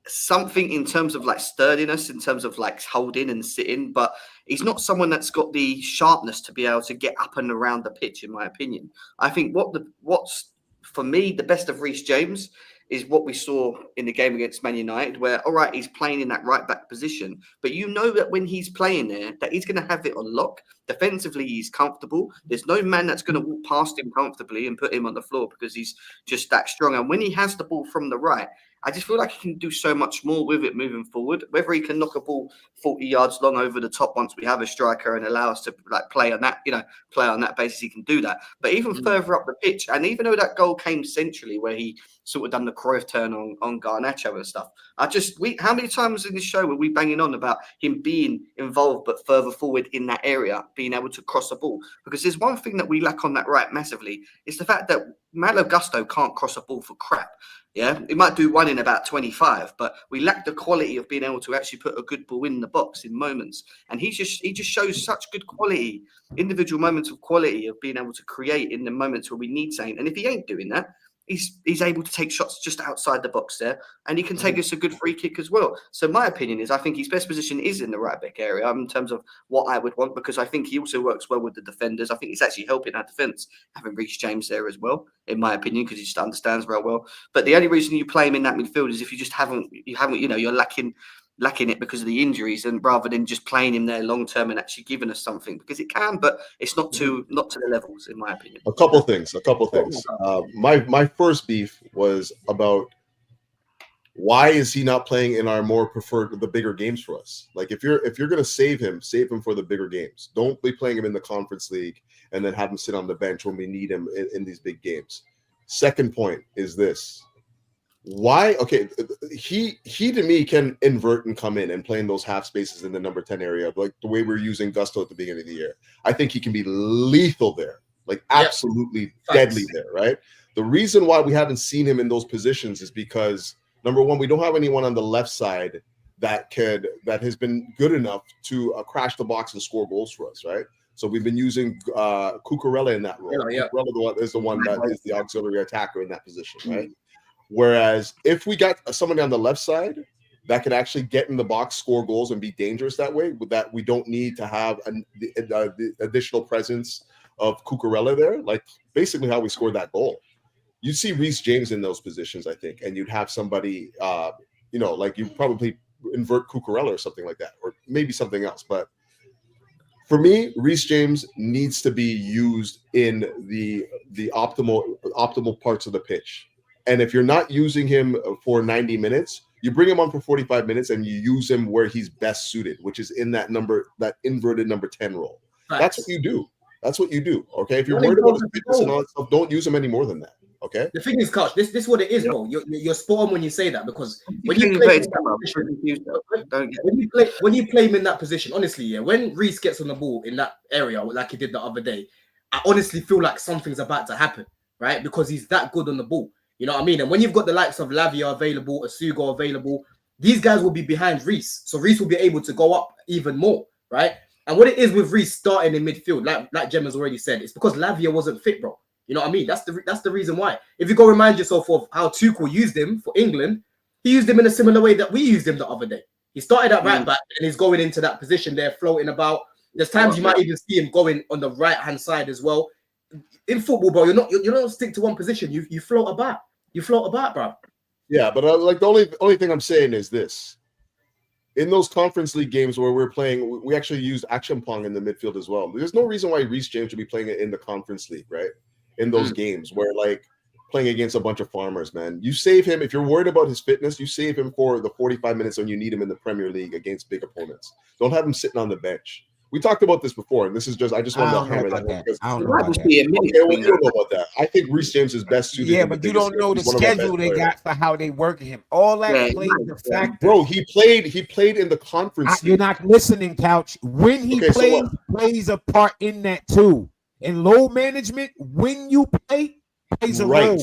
something in terms of like sturdiness, in terms of like holding and sitting, but he's not someone that's got the sharpness to be able to get up and around the pitch, in my opinion. I think what's for me the best of Reece James is what we saw in the game against Man United, where, all right, he's playing in that right back position, but you know that when he's playing there, that he's going to have it on lock. Defensively, he's comfortable. There's no man that's going to walk past him comfortably and put him on the floor, because he's just that strong. And when he has the ball from the right, I just feel like he can do so much more with it moving forward. Whether he can knock a ball 40 yards long over the top once we have a striker and allow us to play on that basis, he can do that. But even further up the pitch, and even though that goal came centrally, where he sort of done the Cruyff turn on Garnacho and stuff, how many times in this show were we banging on about him being involved but further forward in that area, being able to cross a ball? Because there's one thing that we lack on that right massively, is the fact that Malo Gusto can't cross a ball for crap. Yeah, he might do one in about 25, but we lack the quality of being able to actually put a good ball in the box in moments. And he just shows such good quality, individual moments of quality of being able to create in the moments where we need something. And if he ain't doing that, he's able to take shots just outside the box there, and he can take us a good free kick as well. So my opinion is I think his best position is in the right back area in terms of what I would want, because I think he also works well with the defenders. I think he's actually helping our defence having Reece James there as well, in my opinion, because he just understands very well. But the only reason you play him in that midfield is if you just haven't, you're lacking it because of the injuries, and rather than just playing him there long term and actually giving us something, because it can, but it's not to the levels, in my opinion. A couple things. My first beef was about why is he not playing in our more preferred, the bigger games for us? Like if you're gonna save him for the bigger games. Don't be playing him in the Conference League and then have him sit on the bench when we need him in these big games. Second point is this. Why? Okay, he to me can invert and come in and play in those half spaces in the number 10 area, like the way we're using Gusto at the beginning of the year. I think he can be lethal there, like absolutely deadly there, right? The reason why we haven't seen him in those positions is because, number one, we don't have anyone on the left side that has been good enough to crash the box and score goals for us, right? So we've been using Cucurella in that role. Cucurella is the one that is the auxiliary attacker in that position, right? Whereas if we got somebody on the left side that can actually get in the box, score goals, and be dangerous that way, with that we don't need to have the additional presence of Cucurella there, like basically how we scored that goal. You'd see Reece James in those positions, I think, and you'd have somebody, like you probably invert Cucurella or something like that, or maybe something else. But for me, Reece James needs to be used in the optimal parts of the pitch. And if you're not using him for 90 minutes, you bring him on for 45 minutes and you use him where he's best suited, which is in that inverted number 10 role. Nice. That's what you do. Okay. If you're worried about his fitness and all that stuff, don't use him any more than that. Okay. The thing is, Coach, this is what it is, bro. You're spot on when you say that, because when you play him in that position, honestly, when Reece gets on the ball in that area like he did the other day, I honestly feel like something's about to happen, right? Because he's that good on the ball. You know what I mean? And when you've got the likes of Lavia available, Asugo available, these guys will be behind Reece. So Reece will be able to go up even more, right? And what it is with Reece starting in midfield, like Jem has already said, it's because Lavia wasn't fit, bro. You know what I mean? That's the reason why. If you go remind yourself of how Tuchel used him for England, he used him in a similar way that we used him the other day. He started at right back and he's going into that position there, floating about. There's times you might even see him going on the right-hand side as well. In football, bro, you don't stick to one position. You float about. You float about, bro. Yeah, but like the only thing I'm saying is this: in those Conference League games where we're playing, we actually use Action Pong in the midfield as well. There's no reason why Reece James should be playing it in the Conference League, right? In those games where like playing against a bunch of farmers, man. You save him if you're worried about his fitness. You save him for the 45 minutes when you need him in the Premier League against big opponents. Don't have him sitting on the bench. We talked about this before, and this is I just want to hammer that. You don't know about that. I think Reece James is best suited. Yeah, but you don't know the schedule they got for how they work him. All that plays the factor. Bro, he played in the Conference League. You're not listening, Couch. When he plays a part in that too. In low management, when you plays a role.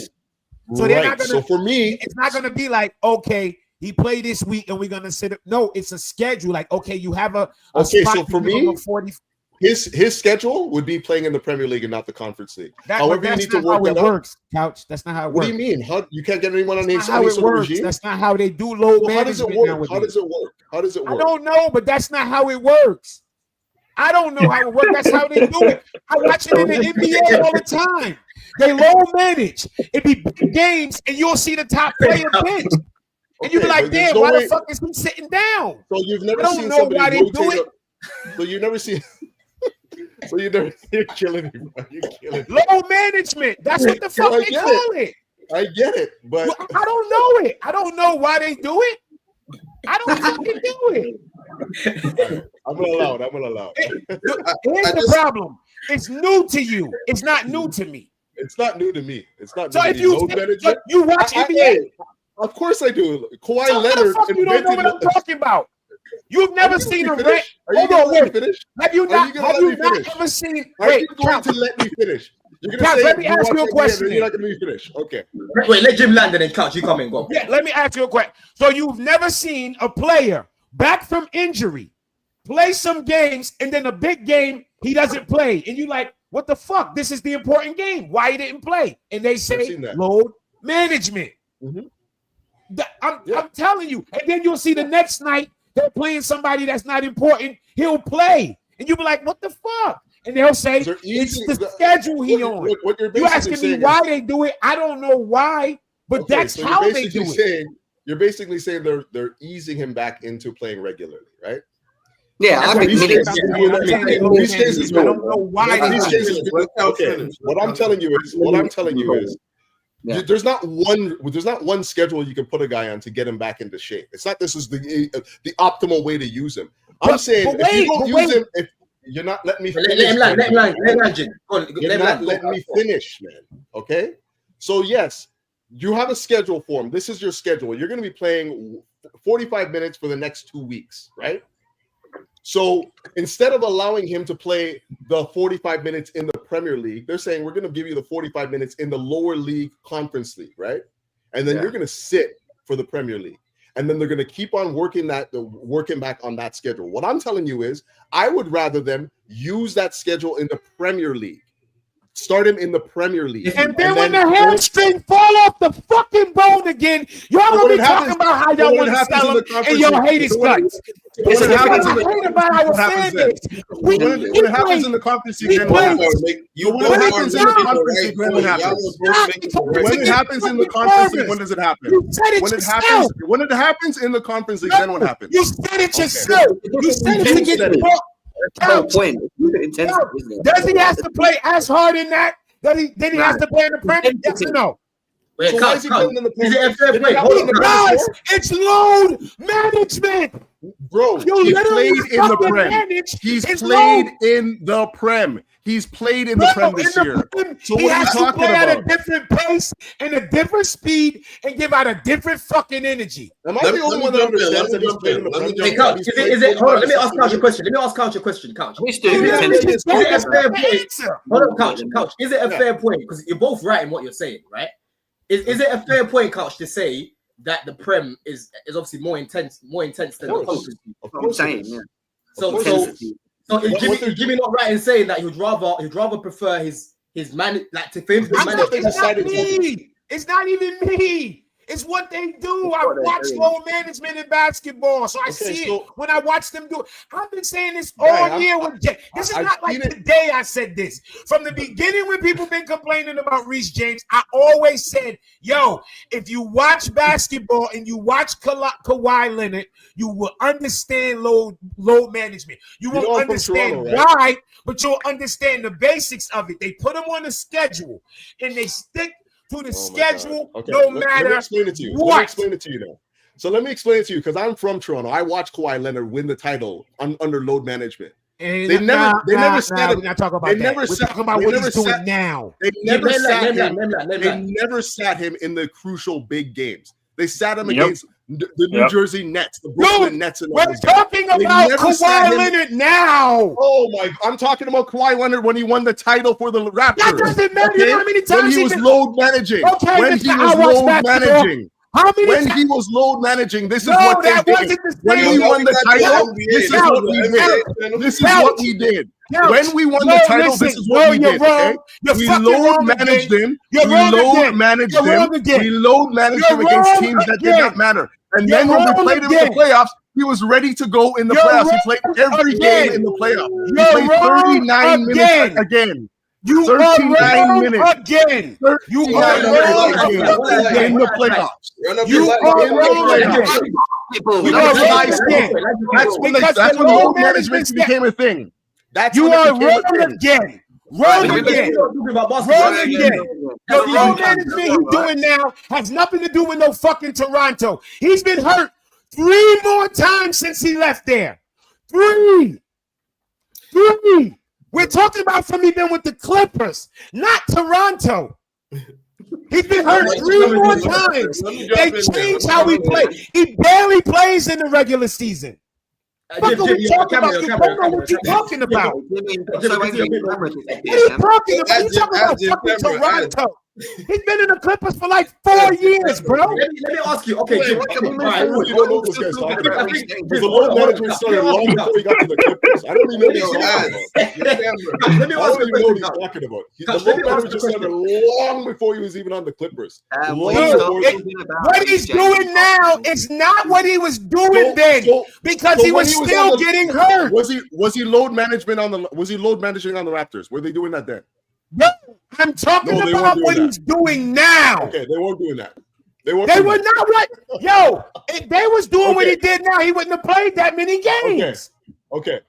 So they're not gonna, so for me, it's not gonna be like, okay, he played this week and we're gonna sit up. No, it's a schedule. Like, okay, you have a spot. So for me, 40. His schedule would be playing in the Premier League and not the Conference League. However, you need to work that out. Couch. That's not how it works. What do you mean? How you can't get anyone on the how it works. Regime? That's not how they do low management. How does it work? How does it work? I don't know, but that's not how it works. I don't know how it works. That's how they do it. I watch it in the NBA all the time. They low manage. It be big games, and you'll see the top player bench. And you be like, damn, why the fuck is he sitting down? So you've never seen somebody why they do it. So you never see. So you're killing me, bro. You're killing me. Low management. That's what the fuck they call it. I get it, but I don't know it. I don't know why they do it. I don't fucking do it. I'm gonna allow it. Here's the problem. It's new to you. It's not new to me. It's not new to me. It's not. So if you watch NBA, of course I do. Kawhi so Leonard. You don't know what I'm talking about. You've never seen a red. Hold on, wait. Have you not ever seen? Are you going to let me finish? Let me ask you a question. You're not going to let me finish. Okay. Wait, let Jim land and then Couch. You come in. Go. Yeah, let me ask you a question. So you've never seen a player back from injury play some games, and then a big game he doesn't play, and you like, what the fuck? This is the important game. Why he didn't play? And they say management. Mhm. I'm telling you. And then you'll see the next night they're playing somebody that's not important. He'll play. And you'll be like, what the fuck? And they'll say, it's the schedule he on. What you're You asking me why they do it? I don't know why, but that's so how they do it. You're basically saying they're easing him back into playing regularly, right? Yeah, I think these cases, I don't know why. Okay, what I'm telling you is, there's not one schedule you can put a guy on to get him back into shape. It's not this is the optimal way to use him. I'm saying if you don't use him, if you're not letting me finish, you're not letting me finish, man. Okay, so yes, you have a schedule for him. This is your schedule. You're going to be playing 45 minutes for the next 2 weeks, right? So instead of allowing him to play the 45 minutes in the Premier League, they're saying we're going to give you the 45 minutes in the lower league conference league, right? And then you're going to sit for the Premier League. And then they're going to keep on working back on that schedule. What I'm telling you is I would rather them use that schedule in the Premier League. Start him in the Premier League. And then when the hamstring fall off the fucking bone again, y'all gonna be talking about how y'all want to sell him and y'all hate his guts. This is what I hate about our fan base. When it happens in the conference league, then what happens? What happens in the conference league, then what happens? When it happens in the conference league, when does it happen? When it happens in the conference league, then what happens? You said it yourself. You said it to get the point. Does he have to play as hard in that? Then he has to play in the Premier? Yes or no? Wait, so why is he playing in the Premier? Is it a fair play? Guys, it's load management. Bro, he played in the Prem. He's played in the Prem. He's played in the Prem this year. So what are you talking about? At a different pace and a different speed and give out a different fucking energy. Am I the only one that understands that he's played in the Prem? Hey, Couch, is it? Hold on, let me ask Couch a question. Couch. Is it a fair point? Hold on, Couch. Is it a fair point? Because you're both right in what you're saying, right? Is it a fair point, Couch, to say that the Prem is obviously more intense than the Conference League? Of course, yeah. So is Jimmy not right in saying that he'd rather prefer his man for him to manage? It's not even me. It's what they do. I watch load management in basketball, so I see it when I watch them do it. I've been saying this all year with Jay. This is not like today I said this. From the beginning when people been complaining about Reece James, I always said, yo, if you watch basketball and you watch Kawhi Leonard, you will understand load management. You won't understand why, but you'll understand the basics of it. They put them on the schedule and they stick to the schedule, no matter let me explain it to you. What. Let me explain it to you now. So let me explain it to you because I'm from Toronto. I watched Kawhi Leonard win the title under load management. They never sat him. We're not talking about that. We're talking about what he's doing now. They never sat him in the crucial big games. They sat him against the New Jersey Nets, the Brooklyn Nets. And we're talking about Kawhi Leonard now. Oh my! I'm talking about Kawhi Leonard when he won the title for the Raptors. That doesn't matter. You know how many times when he was load managing. Okay, when he was load managing. When he was load managing, this is what they did. When we won the title, this is what we did. This is what we did. When we won the title, this is what we did. Okay? We load managed him. We load managed him. We load managed him against teams that did not matter. And then when we played him in the playoffs, he was ready to go in the playoffs. He played every game in the playoffs. He played 39 minutes again. You 39 minutes again. You are wrong again in the playoffs. You are wrong again. That's when load management became a thing. That's you are wrong again. Wrong again. Wrong again. The load management he's doing now has nothing to do with no fucking Toronto. He's been hurt 3 more times since he left there. 3. We're talking about from he been with the Clippers, not Toronto. He's been hurt 3 more times. They changed how we play. He barely plays in the regular season. What are you talking about? You don't know what you're talking about. What are you talking about? You're talking about fucking Toronto. He's been in the Clippers for like 4 years, bro. Let me ask you. Okay, Jim, I really don't know what this guy's talking about. Because the load management started long before he got to the Clippers. I don't even know what he's talking about. Let me I ask don't you even know a what he's question. talking about. The Let load me ask management you a started long before he was even on the Clippers. What he's doing now is not what he was doing then, because he was still getting hurt. Was he load management on the Raptors? Were they doing that then? No, I'm talking about what he's doing now. Okay, they weren't doing that. They were not what. Yo, if they was doing what he did now, he wouldn't have played that many games. Okay.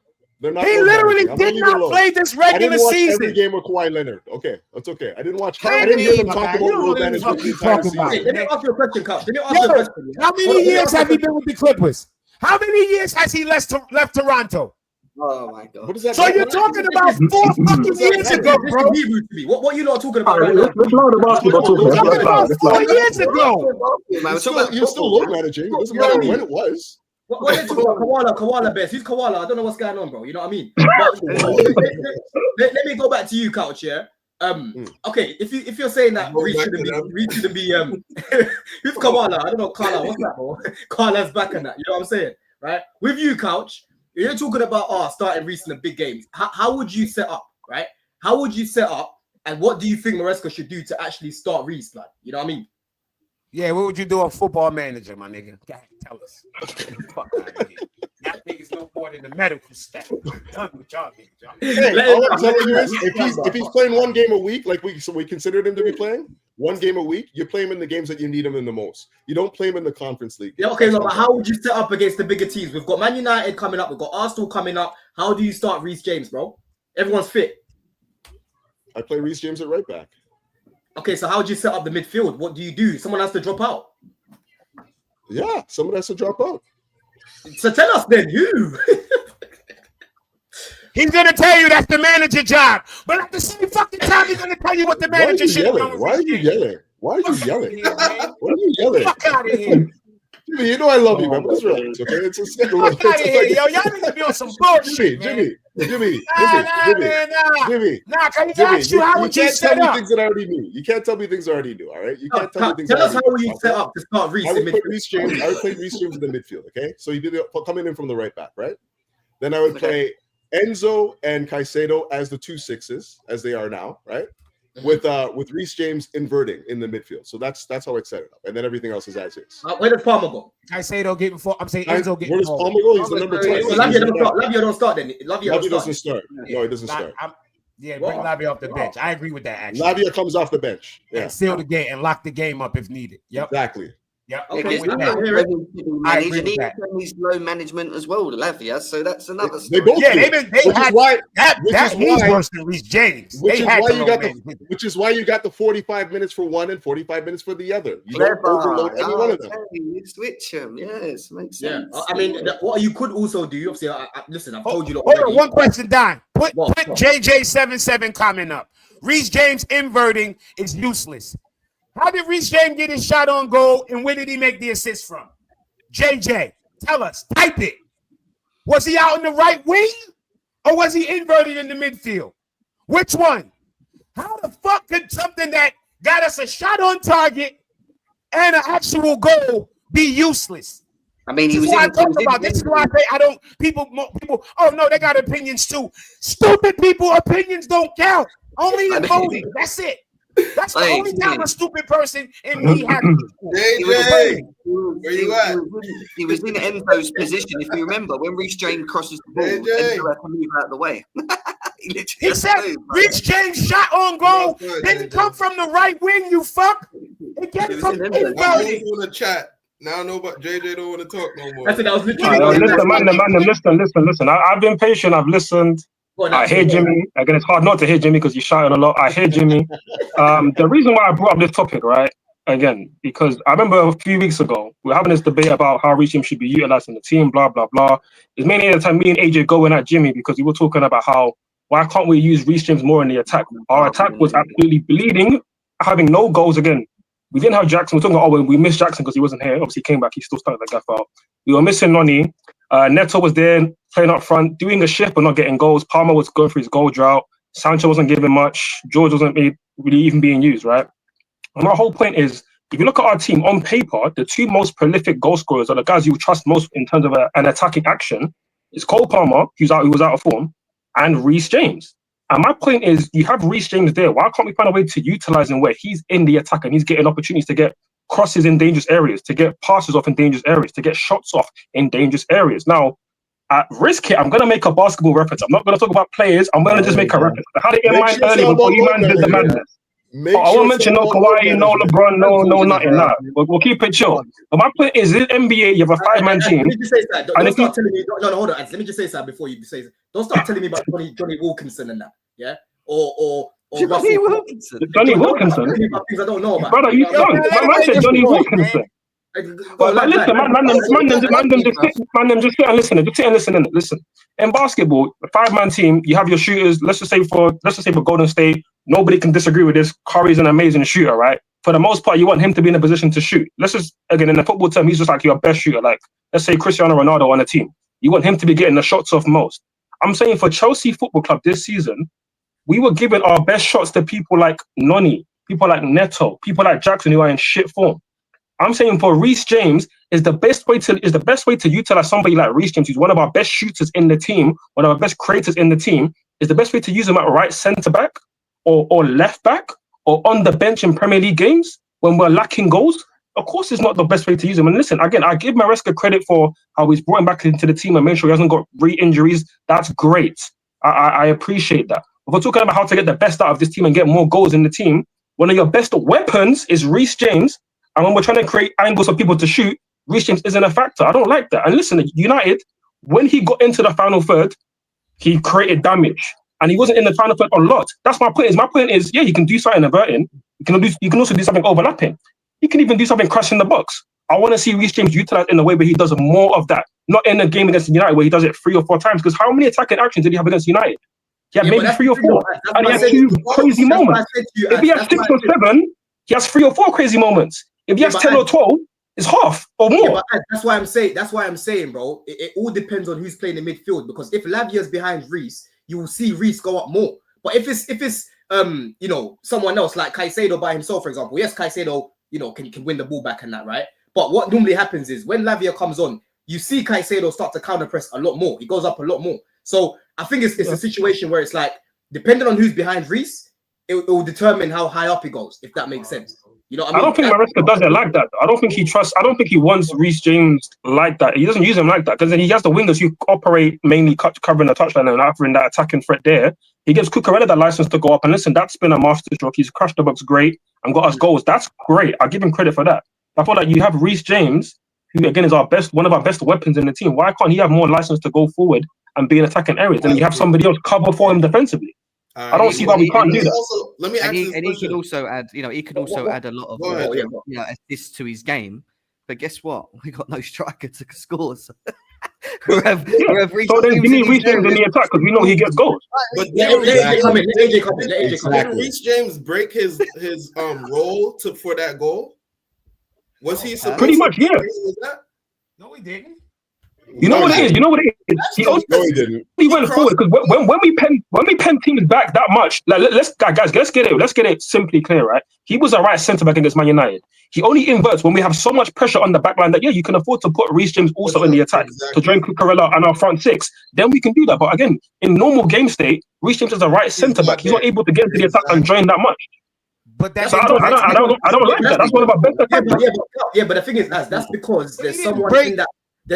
They're not. He literally did not play this regular season. I didn't watch every game with Kawhi Leonard. Okay, that's okay. I didn't watch. I didn't hear them talk about load management the entire season. Let me ask you a question, Coach. Let me ask you a question. How many years have he been with the Clippers? How many years has he left Toronto? Oh my God! What is that? So you're talking about 4 fucking years ago, bro. What you lot talking about right now? Let's load the basketball talk. Talking about 4 years ago. You're still load managing. It doesn't matter when it was. What they talking about? Koala Bears. Who's Koala? I don't know what's going on, bro. You know what I mean? But let me go back to you, Couch. Yeah. Okay. If you're saying that Reece shouldn't be who's Koala? I don't know. Koala. What's that, bro? Koala's back on that. You know what I'm saying, right? With you, Couch. You're talking about starting Reece in the big games. How would you set up, right? How would you set up, and what do you think Maresca should do to actually start Reece, like? You know what I mean? Yeah, what would you do on Football Manager, my nigga? God, tell us. Fuck out of here. That nigga's no more than the medical staff. Done with y'all niggas. Hey, all I'm telling you is, if he's playing 1 game a week, like we considered him to be playing 1 game a week, you play him in the games that you need him in the most. You don't play him in the Conference League. Yeah, okay, but how would you set up against the bigger teams? We've got Man United coming up. We've got Arsenal coming up. How do you start Reece James, bro? Everyone's fit. I play Reece James at right back. Okay, so how would you set up the midfield? What do you do? Someone has to drop out. Yeah, someone has to drop out. So tell us then, who? He's gonna tell you that's the manager job, but at the same fucking time, he's gonna tell you what the manager should do. Why are you yelling? Why are you yelling? Why are you yelling? Fuck out of here. Jimmy, you know I love you, man. But let's relax, okay? It's a schedule. Fuck out of here, yo. Y'all need to be on some bullshit, Jimmy. Nah. Can you Jimmy, ask you how would you set up? Things that I already knew. You can't tell me things I already knew, all right? You can't tell me things. Tell us how you set up to start Reece. I would play Reece James. I would play Reece James in the midfield, okay? So he'd be coming in from the right back, right? Then I would play Enzo and Caicedo as the 2 6s, as they are now, right? With Reece James inverting in the midfield. So that's how I'd set it up. And then everything else is as is. Where does Palmer go? Caicedo getting for. I'm saying Enzo getting. Where does Palmer go? He's the number 10. So Lavia don't start then. Lavia doesn't start. No, he doesn't start. Bring Lavia off the bench. I agree with that, actually. Lavia comes off the bench. Yeah. And seal the game and lock the game up if needed. Yep. Exactly. Yep. Okay, With that. And he's low management as well, Lavia. So that's another story. They both he's worse than Reece James. Which is why you got the 45 minutes for one and 45 minutes for the other. You don't overload any one of them. You switch them. Yes, makes sense. Yeah, I mean, what you could also do, obviously, listen, I've told you. Hold on, one question, Don. Put JJ77 comment up. Reece James inverting is useless. How did Reece James get his shot on goal, and where did he make the assist from? JJ, tell us. Type it. Was he out in the right wing, or was he inverted in the midfield? Which one? How the fuck could something that got us a shot on target and an actual goal be useless? I mean, This is why I say I don't. People. Oh no, they got opinions too. Stupid people, opinions don't count. Only emotions. That's it. That's the only time a stupid person in me has. JJ, where you at? He was in Enzo's position, if you remember, when Reece James crosses the ball, Enzo had to move out of the way. he said Reece James shot on goal didn't come from the right wing, you fuck. It came from the chat. Now I know about JJ don't want to talk no more. That's it. That was literally. Listen. I've been patient. I've listened. I hear Jimmy. Again, it's hard not to hear Jimmy because you shout a lot. I hear Jimmy. The reason why I brought up this topic, right? Again, because I remember a few weeks ago, we were having this debate about how Reece James should be utilized in the team, blah, blah, blah. It's mainly at the time me and AJ going at Jimmy because we were talking about why can't we use Reece James more in the attack? Our attack was absolutely bleeding, having no goals again. We didn't have Jackson. We're talking about, we missed Jackson because he wasn't here. Obviously, he came back. He still started that gaff out. We were missing Noni. Neto was there, playing up front, doing a shift but not getting goals. Palmer was going through his goal drought. Sancho wasn't giving much. George wasn't really even being used, right? And my whole point is, if you look at our team on paper, the two most prolific goal scorers are the guys you trust most in terms of an attacking action. It's Cole Palmer, who was out of form, and Reece James. And my point is, you have Reece James there. Why can't we find a way to utilize him where he's in the attack and he's getting opportunities to get crosses in dangerous areas, to get passes off in dangerous areas, to get shots off in dangerous areas? Now, at risk here, I'm going to make a basketball reference. I'm not going to talk about players. I'm going to just make a reference. I had it in mind earlier before you man did the madness. I won't mention no Kawhi, no LeBron, no nothing. Nah. We'll keep it chill. But my point is, in NBA, you have a 5-man team. Let me just say that. Don't start telling me. No, hold on. Let me just say that before you say that. Don't start telling me about Johnny Wilkinson and that. Yeah, or Johnny Wilkinson. Johnny Wilkinson. Things I don't know about. Brother, you don't. Man said Johnny Wilkinson. But listen, man, just sit and listen. Just sit and listen. Listen. In basketball, a 5-man team, you have your shooters. Let's just say for Golden State, nobody can disagree with this. Curry's an amazing shooter, right? For the most part, you want him to be in a position to shoot. Let's just, again, in the football term, he's just like your best shooter. Like, let's say Cristiano Ronaldo on a team. You want him to be getting the shots off most. I'm saying for Chelsea Football Club this season, we were giving our best shots to people like Noni, people like Neto, people like Jackson who are in shit form. I'm saying for Reece James is the best way to utilize somebody like Reece James, who's one of our best shooters in the team, one of our best creators in the team, is the best way to use him at right centre back or left back or on the bench in Premier League games when we're lacking goals. Of course, it's not the best way to use him. And listen, again, I give Maresca credit for how he's brought him back into the team and made sure he hasn't got re-injuries. That's great. I appreciate that. If we're talking about how to get the best out of this team and get more goals in the team, one of your best weapons is Reece James. And when we're trying to create angles for people to shoot, Reece James isn't a factor. I don't like that. And listen, United, when he got into the final third, he created damage. And he wasn't in the final third a lot. That's my point. My point is, yeah, you can do something inverting. You can also do something overlapping. You can even do something crashing the box. I want to see Reece James utilized in a way where he does more of that. Not in a game against United where he does it 3 or 4 times. Because how many attacking actions did he have against United? He had maybe 3 or 4. And he had 2 crazy moments. If he has 6 or 7, he has 3 or 4 crazy moments. If he has 10 or 12, it's half or more. Yeah, but that's why I'm saying, bro. It all depends on who's playing in midfield. Because if Lavia's behind Reece, you will see Reece go up more. But if it's someone else like Caicedo by himself, for example, yes, Caicedo, can win the ball back and that, right? But what normally happens is when Lavia comes on, you see Caicedo start to counter press a lot more. He goes up a lot more. So I think it's a situation where it's like, depending on who's behind Reece, it will determine how high up he goes, if that makes sense. You know what I mean? I don't think Maresca does it like that. I don't think he wants Reece James like that. He doesn't use him like that because then he has the wingers who operate mainly covering the touchline and offering that attacking threat there. He gives Cucurella that license to go up. And listen, that's been a masterstroke. He's crushed the box great and got us goals. That's great. I give him credit for that. I feel like you have Reece James, who again is one of our best weapons in the team. Why can't he have more license to go forward and be in attacking areas? Then you have somebody else cover for him defensively. I don't see why we can't do that. Also, let me ask you and he could also add, he could also add a lot of assists to his game. But guess what? We got no striker to score. So so then we need Reece James in the attack because we know he gets goals. But let AJ come in. Did Reece James break his role for that goal? Was he supposed pretty much? Yeah. No, he didn't. You know what it is. He went forward because when we pen teams back that much, like let's get it simply clear, right? He was a right centre back against Man United. He only inverts when we have so much pressure on the back line that you can afford to put Reece James also in the attack to join Cucurella and our front 6. Then we can do that. But again, in normal game state, Reece James is a right centre back. He's not able to get into the attack and join that much. But that's so I don't like that. That's one of our best attackers. Yeah, but the thing is, that's because there's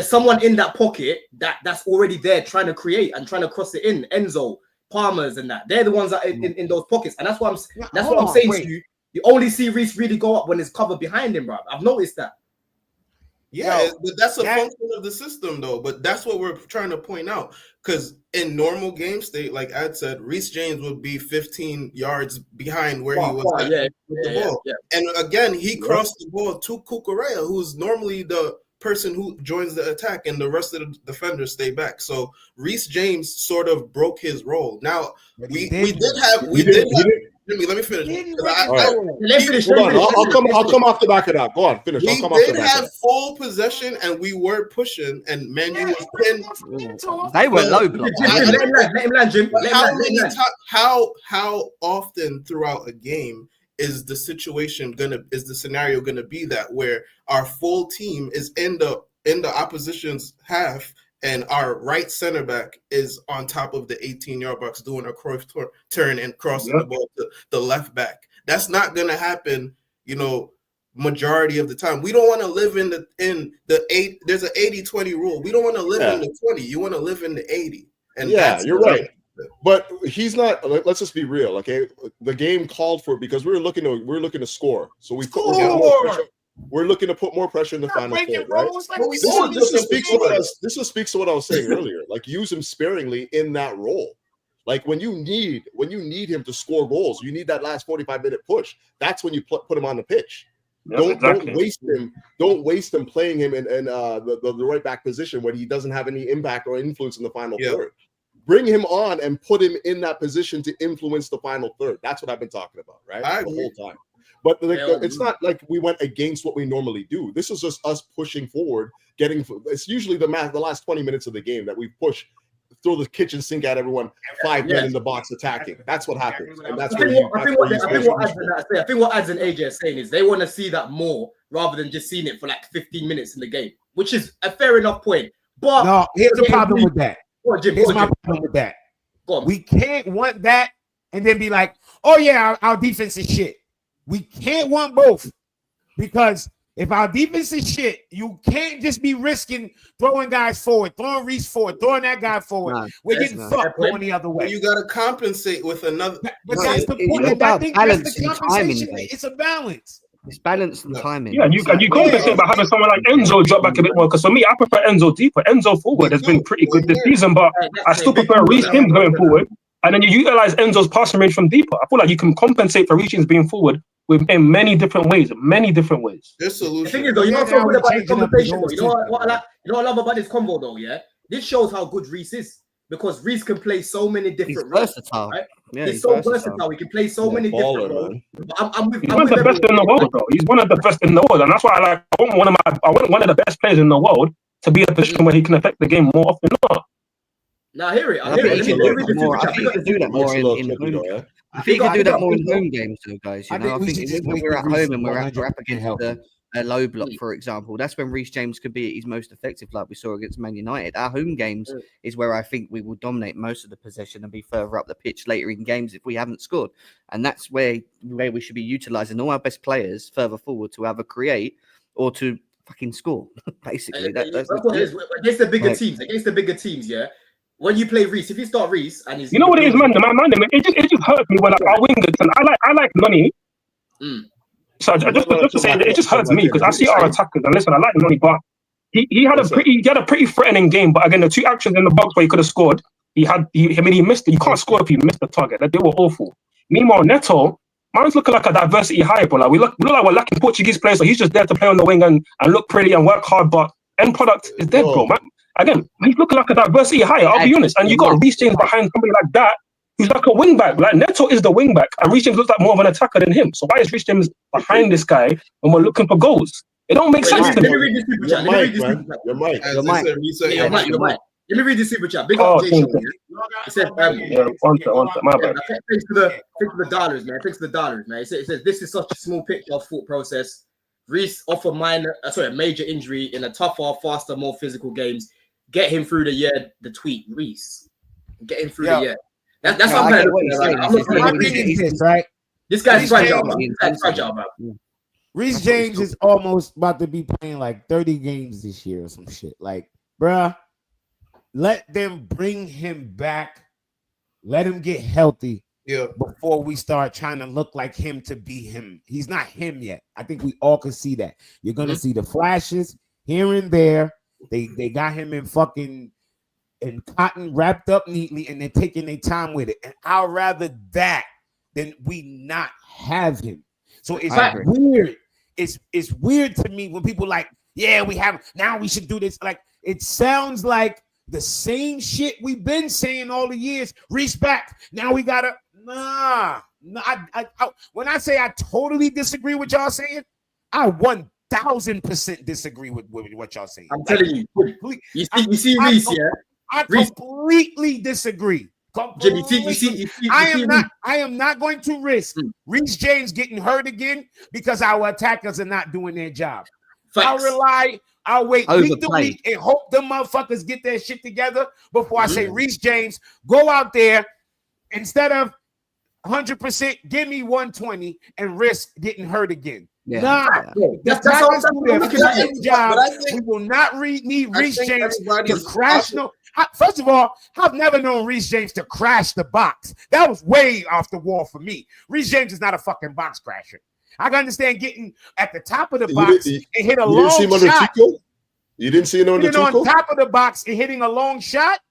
someone in that pocket that's already there trying to create and trying to cross it in. Enzo, Palmer's and that. They're the ones that are in those pockets. And that's what I'm saying to you. You only see Reece really go up when it's covered behind him, bro. I've noticed that. Yeah, but that's a function of the system, though. But that's what we're trying to point out. Because in normal game state, like Ad said, Reece James would be 15 yards behind where he was with the ball. Yeah. And again, he crossed the ball to Cucurella, who's normally the person who joins the attack, and the rest of the defenders stay back. So Reece James sort of broke his role. Now we did have. Let me finish. Hold on. I'll come off the back of that. Go on, finish. We did have full possession, and we were pushing, and Man U was pinned. They were low block. Let him land, Jim. How often throughout a game is the scenario gonna be that where our full team is in the opposition's half and our right center back is on top of the 18-yard box doing a Cruyff turn and crossing the ball to the left back? That's not gonna happen, majority of the time. We don't want to live in the 8. There's an 80-20 rule. We don't want to live in the 20. You want to live in the 80. And you're right. But he's not. Let's just be real, okay? The game called for it because we're looking to score. So we're looking to put more pressure in the final third, right? This just speaks to what I was saying earlier. Like, use him sparingly in that role. Like when you need him to score goals, you need that last 45-minute push. That's when you put him on the pitch. Don't waste him. Don't waste him playing him in the right back position when he doesn't have any impact or influence in the final third. Bring him on and put him in that position to influence the final third. That's what I've been talking about, right? The whole time. But it's not like we went against what we normally do. This is just us pushing forward, it's usually the last 20 minutes of the game that we push, throw the kitchen sink at everyone, 5 men in the box attacking. That's what happens. And that's I think what Ads and AJ are saying is they want to see that more rather than just seeing it for like 15 minutes in the game, which is a fair enough point. But no, here's the problem with that. Here's my problem with that. We can't want that and then be like, oh yeah, our defense is shit. We can't want both, because if our defense is shit, you can't just be risking throwing guys forward, throwing Reese forward, throwing that guy forward. We're getting fucked going the other way. You got to compensate with another. But that's the point. I think that's the compensation. It's a balance. It's balance and timing. Yeah, you compensate by having someone like Enzo drop back a bit more. Because for me, I prefer Enzo deeper. Enzo forward has been pretty good this season, but I still prefer Reese James going forward. And then you utilize Enzo's passing range from deeper. I feel like you can compensate for Reese being forward in many different ways. This solution. The thing is, though, you know what's so good about this conversation, though? You know what I love about this convo, though, yeah? This shows how good Reese is. Because Reese can play so many different roles. Versatile. Right? Yeah, he's so versatile. He can play so many different roles. He's one of the best in the world, bro. He's one of the best in the world. And that's why I want one of the best players in the world to be in a position where he can affect the game more often than not. Now, hear it. I think he can do that more in home. I think he can do that more in home games, though, guys. I think when we're at home and we're up against a low block, for example, that's when Reece James could be at his most effective, like we saw against Man United. Our home games is where I think we will dominate most of the possession and be further up the pitch later in games if we haven't scored. And that's where we should be utilising all our best players further forward to either create or to fucking score. Basically, that's against the bigger teams, yeah. When you play Reece, if you start Reece and he's, you know what it is, man. It just hurts me when our wingers, and I like Nani. So just to say that it just hurts me because I see our attackers and listen, I like Nani, but he had a pretty threatening game. But again, the two actions in the box where he could have scored, he missed it. You can't score if you miss the target. They were awful. Meanwhile, Neto, man's looking like a diversity hire, bro. Like we look like we're lacking Portuguese players, so he's just there to play on the wing and look pretty and work hard, but end product is dead, bro, man. Again, he's looking like a diversity hire, I'll be honest. And you got Reece James behind somebody like that, who's like a wing back. Like Neto is the wing back, and Reece James looks like more of an attacker than him. So why is Reece James behind this guy when we're looking for goals? It don't make sense to me. Let me read this super chat. Your mic. Let me read this super chat. Big up Jay Sean. It says, one sec, my bad. Thanks for the dollars, man. Thanks for the dollars, man. It says this is such a small picture of thought process. Reece off a major injury in a tougher, faster, more physical games. Get him through the year. The tweet, Reece. Get him through the year. That's what I'm saying. Right? This guy's fragile, man. Reece James is almost about to be playing like 30 games this year or some shit. Like, bruh, let them bring him back. Let him get healthy. Yeah. Before we start trying to look like him to be him. He's not him yet. I think we all can see that. You're gonna see the flashes here and there. They got him in cotton wrapped up neatly, and they're taking their time with it. And I'd rather that than we not have him. So it's weird. It's weird to me when people like, yeah, we should do this. Like, it sounds like the same shit we've been saying all the years. Reece back. Now we gotta when I say I totally disagree with y'all saying, I 1000% disagree with what y'all saying. I'm telling you. You see Reece, yeah? I completely disagree. Jimmy, you see, I am not going to risk Reece James getting hurt again because our attackers are not doing their job. I'll wait week to week and hope them motherfuckers get their shit together before I say Reece James, go out there instead of 100%, give me 120 and risk getting hurt again. Yeah. That's how I'm job. We will not need Reece James to crash. First of all, I've never known Reece James to crash the box. That was way off the wall for me. Reece James is not a fucking box crasher. I can understand getting at the top of the box and hit a long shot. You didn't see him on the on top of the box and hitting a long shot?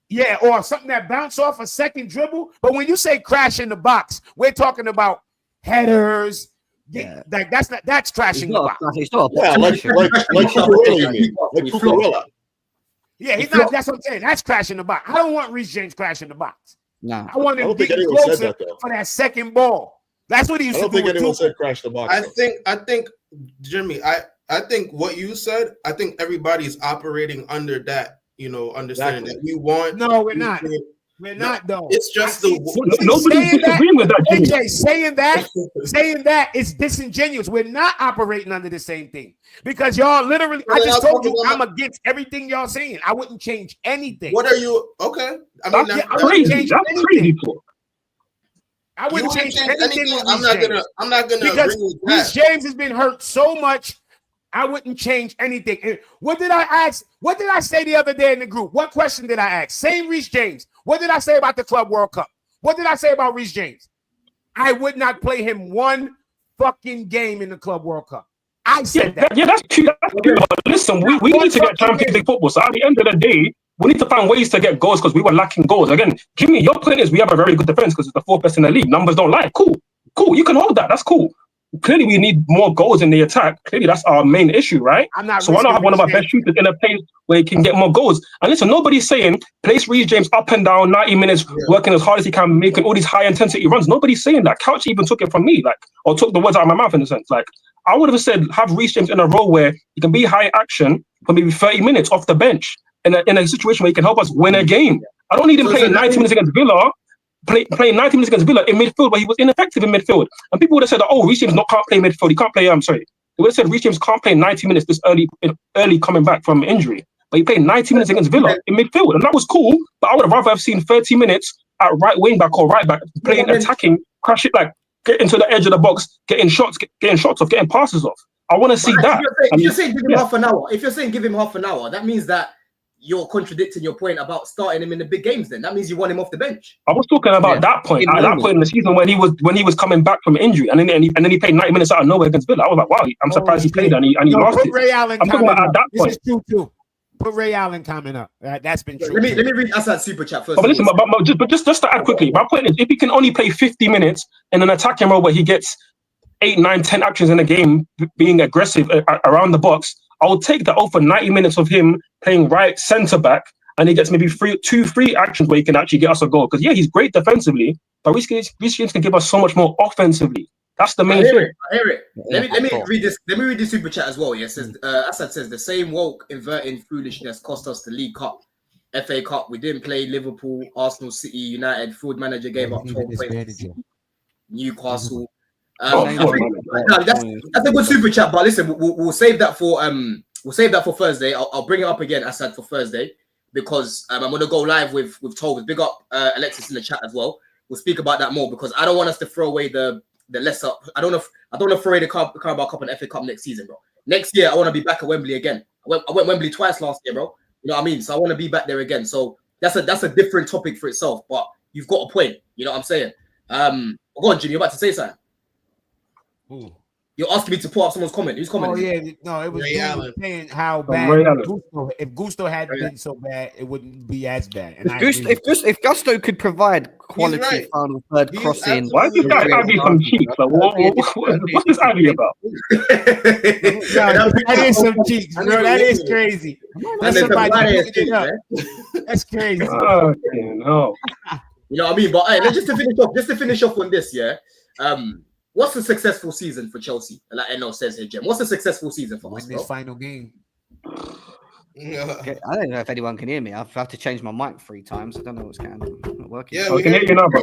Yeah, or something that bounced off a second dribble. But when you say crash in the box, we're talking about headers. Like that's crashing the box. Like Cucurella, you mean? Like Cucurella. Yeah, he's not. That's what I'm saying. That's crashing the box. I don't want Reece James crashing the box. No, I want him to get closer for that second ball. That's what he used to do. I don't think anyone said crash the box. I think, Jimmy, I think what you said, I think everybody's operating under that, understanding that we want. No, we're not. We're not though. It's just nobody's disagreeing with that, Jimmy. AJ, saying that is disingenuous. We're not operating under the same thing because y'all literally. I just told you I'm against everything y'all saying. I wouldn't change anything. What are you? Okay, I mean I wouldn't change anything. I wouldn't change anything. I'm not gonna because Reece James has been hurt so much. I wouldn't change anything. And what did I ask? What did I say the other day in the group? What question did I ask? Same Reece James. What did I say about the Club World Cup? What did I say about Reece James? I would not play him one fucking game in the Club World Cup. I said that. Yeah, that's true. Listen, we need to get Champions League football. So at the end of the day, we need to find ways to get goals because we were lacking goals. Again, Jimmy, your point is we have a very good defense because it's the fourth best in the league. Numbers don't lie. Cool. You can hold that. That's cool. Clearly, we need more goals in the attack. Clearly, that's our main issue, right? So why not have one of our best shooters in a place where he can get more goals? And listen, nobody's saying place Reece James up and down 90 minutes, working as hard as he can, making all these high-intensity runs. Nobody's saying that. Couch even took it from me, or took the words out of my mouth in a sense. I would have said have Reece James in a role where he can be high action for maybe 30 minutes off the bench in a situation where he can help us win a game. I don't need him playing 90 minutes against Villa. Playing 90 minutes against Villa in midfield, where he was ineffective in midfield. And people would have said, Reece James can't play midfield. He can't play, They would have said Reece James can't play 90 minutes this early coming back from injury. But he played 90 minutes against Villa in midfield. And that was cool, but I would have rather have seen 30 minutes at right wing back or right back, playing, attacking, crash it, get into the edge of the box, getting shots off, getting passes off. I want to see that. If you're saying give him half an hour, that means that you're contradicting your point about starting him in the big games. Then that means you want him off the bench. I was talking about that point. At that point in the season when he was coming back from injury, and then he played 90 minutes out of nowhere against Villa. I was like, wow, I'm surprised he played and he lost it. Ray Allen I'm talking about at that point. This is true too. Put Ray Allen comment up. That's been true. Let me read Asad super chat first. But listen, but just to add quickly, my point is if he can only play 50 minutes in an attacking role where he gets 8, 9, 10 actions in a game, being aggressive around the box, I will take that over 90 minutes of him playing right centre back. And he gets maybe 2-3 actions where he can actually get us a goal. Because he's great defensively, but Reece James can give us so much more offensively. That's the main thing. I hear it. Let me read this. Let me read this super chat as well. Yeah, says Asad says the same woke inverting foolishness cost us the League Cup, FA Cup. We didn't play Liverpool, Arsenal, City, United. Field manager gave up 12 points. Newcastle. That's a good super chat. But listen, we'll save that for Thursday. I'll bring it up again, Asad, for Thursday. Because I'm going to go live with Tolbert. Big up Alexis in the chat as well. We'll speak about that more because I don't want us to throw away the lesser. I don't want to throw away the Carabao Cup and FA Cup next season, bro. Next year I want to be back at Wembley again. I went Wembley twice last year, bro. You know what I mean? So I want to be back there again. So that's a different topic for itself. But you've got a point. You know what I'm saying? Go on, Jimmy. You're about to say something. Ooh. You're asking me to pull up someone's comment. Who's commenting? Oh yeah, no, it was saying how bad if Gusto had been so bad, it wouldn't be as bad. And if Gusto could provide quality final third crossing, why is this guy having some cheeks? What's this Abby about? That is some cheeks, bro. That is crazy. That's somebody picking it up. That's crazy. Oh, no. You know what I mean? But hey, just to finish off on this, yeah. What's a successful season for Chelsea? Like Eno says here, Jem. What's a successful season for us, this final game? Okay, I don't know if anyone can hear me. I've had to change my mic 3 times. I don't know what's going on. It's not working. Yeah, I can hear you now, bro.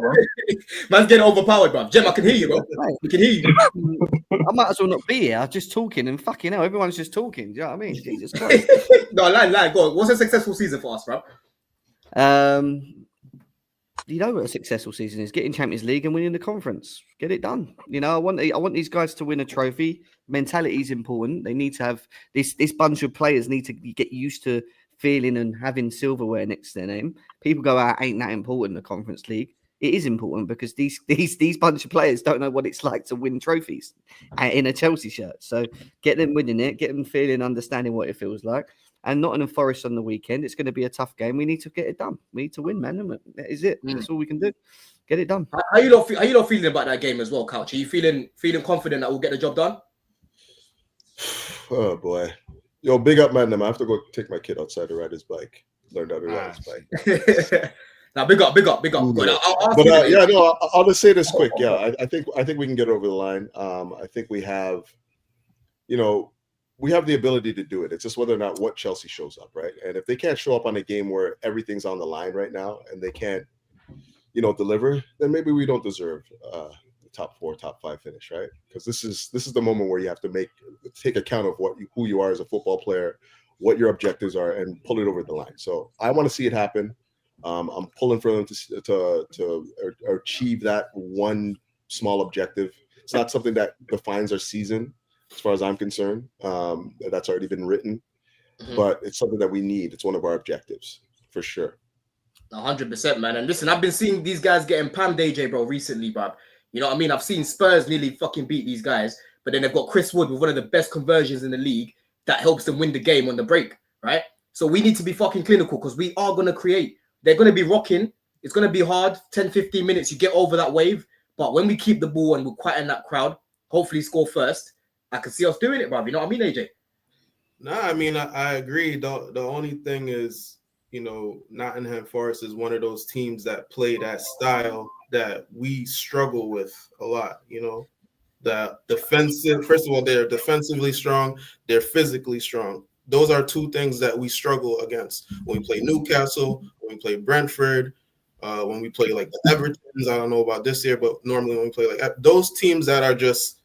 Man's getting overpowered, bro. Jem, I can hear you, bro. Right. We can hear you. I might as well not be here. I'm just talking and fucking hell, everyone's just talking. Do you know what I mean? Jesus Christ. No, lie. Go on. What's a successful season for us, bro? You know what a successful season is: getting Champions League and winning the conference. Get it done. You know, I want these guys to win a trophy. Mentality is important. They need to have this bunch of players need to get used to feeling and having silverware next to their name. People go out, ain't that important, the Conference League. It is important because these bunch of players don't know what it's like to win trophies in a Chelsea shirt. So get them winning it, get them feeling, understanding what it feels like. And Nottingham Forest on the weekend. It's going to be a tough game. We need to get it done. We need to win, man. That is it. That's all we can do. Get it done. How you lot feeling about that game as well, Couch? Are you feeling confident that we'll get the job done? Oh boy, yo, big up, man. I have to go take my kid outside to ride his bike. Learn how to ride his bike. Now, big up. I'll just say this quick. Yeah, I think we can get over the line. I think we have, we have the ability to do it. It's just whether or not what Chelsea shows up, right? And if they can't show up on a game where everything's on the line right now and they can't, deliver, then maybe we don't deserve the top 4, top 5 finish, right? Because this is the moment where you have to take account of who you are as a football player, what your objectives are, and pull it over the line. So I want to see it happen. I'm pulling for them to achieve that one small objective. It's not something that defines our season, as far as I'm concerned. That's already been written, but it's something that we need. It's one of our objectives for sure. 100%, man. And listen, I've been seeing these guys getting pammed, AJ, bro, recently, bro. You know what I mean? I've seen Spurs nearly fucking beat these guys, but then they've got Chris Wood with one of the best conversions in the league that helps them win the game on the break, right? So we need to be fucking clinical because we are going to create. They're going to be rocking. It's going to be hard. 10, 15 minutes, you get over that wave. But when we keep the ball and we're quiet in that crowd, hopefully score first, I can see us doing it, bro. You know what I mean, AJ? Nah, I mean, I agree. The only thing is, Nottingham Forest is one of those teams that play that style that we struggle with a lot. The defensive, first of all, they're defensively strong. They're physically strong. Those are 2 things that we struggle against when we play Newcastle, when we play Brentford, when we play like the Evertons. I don't know about this year, but normally when we play like those teams that are just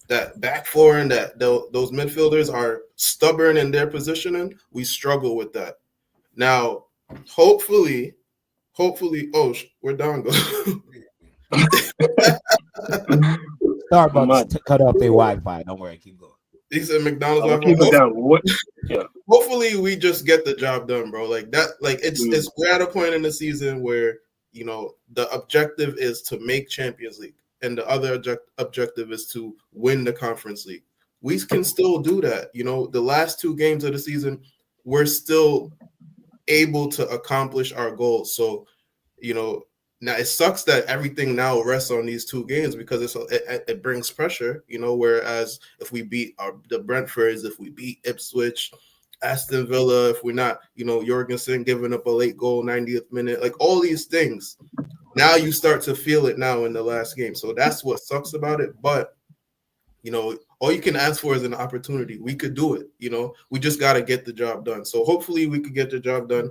that back 4 and those midfielders are stubborn in their positioning, we struggle with that. Now, hopefully, we're down. Starbucks cut off their Wi-Fi. Don't worry, keep going. He said McDonald's. Hopefully, we just get the job done, bro. Like that. Like it's we're at a point in the season where the objective is to make Champions League, and the other objective is to win the Conference League. We can still do that. The last 2 games of the season, we're still able to accomplish our goals. So, now it sucks that everything now rests on these 2 games because it brings pressure, whereas if we beat the Brentfords, if we beat Ipswich, Aston Villa, if we're not, Jorgensen giving up a late goal, 90th minute, like all these things, now you start to feel it now in the last game. So that's what sucks about it. But, all you can ask for is an opportunity. We could do it. We just got to get the job done. So hopefully we could get the job done.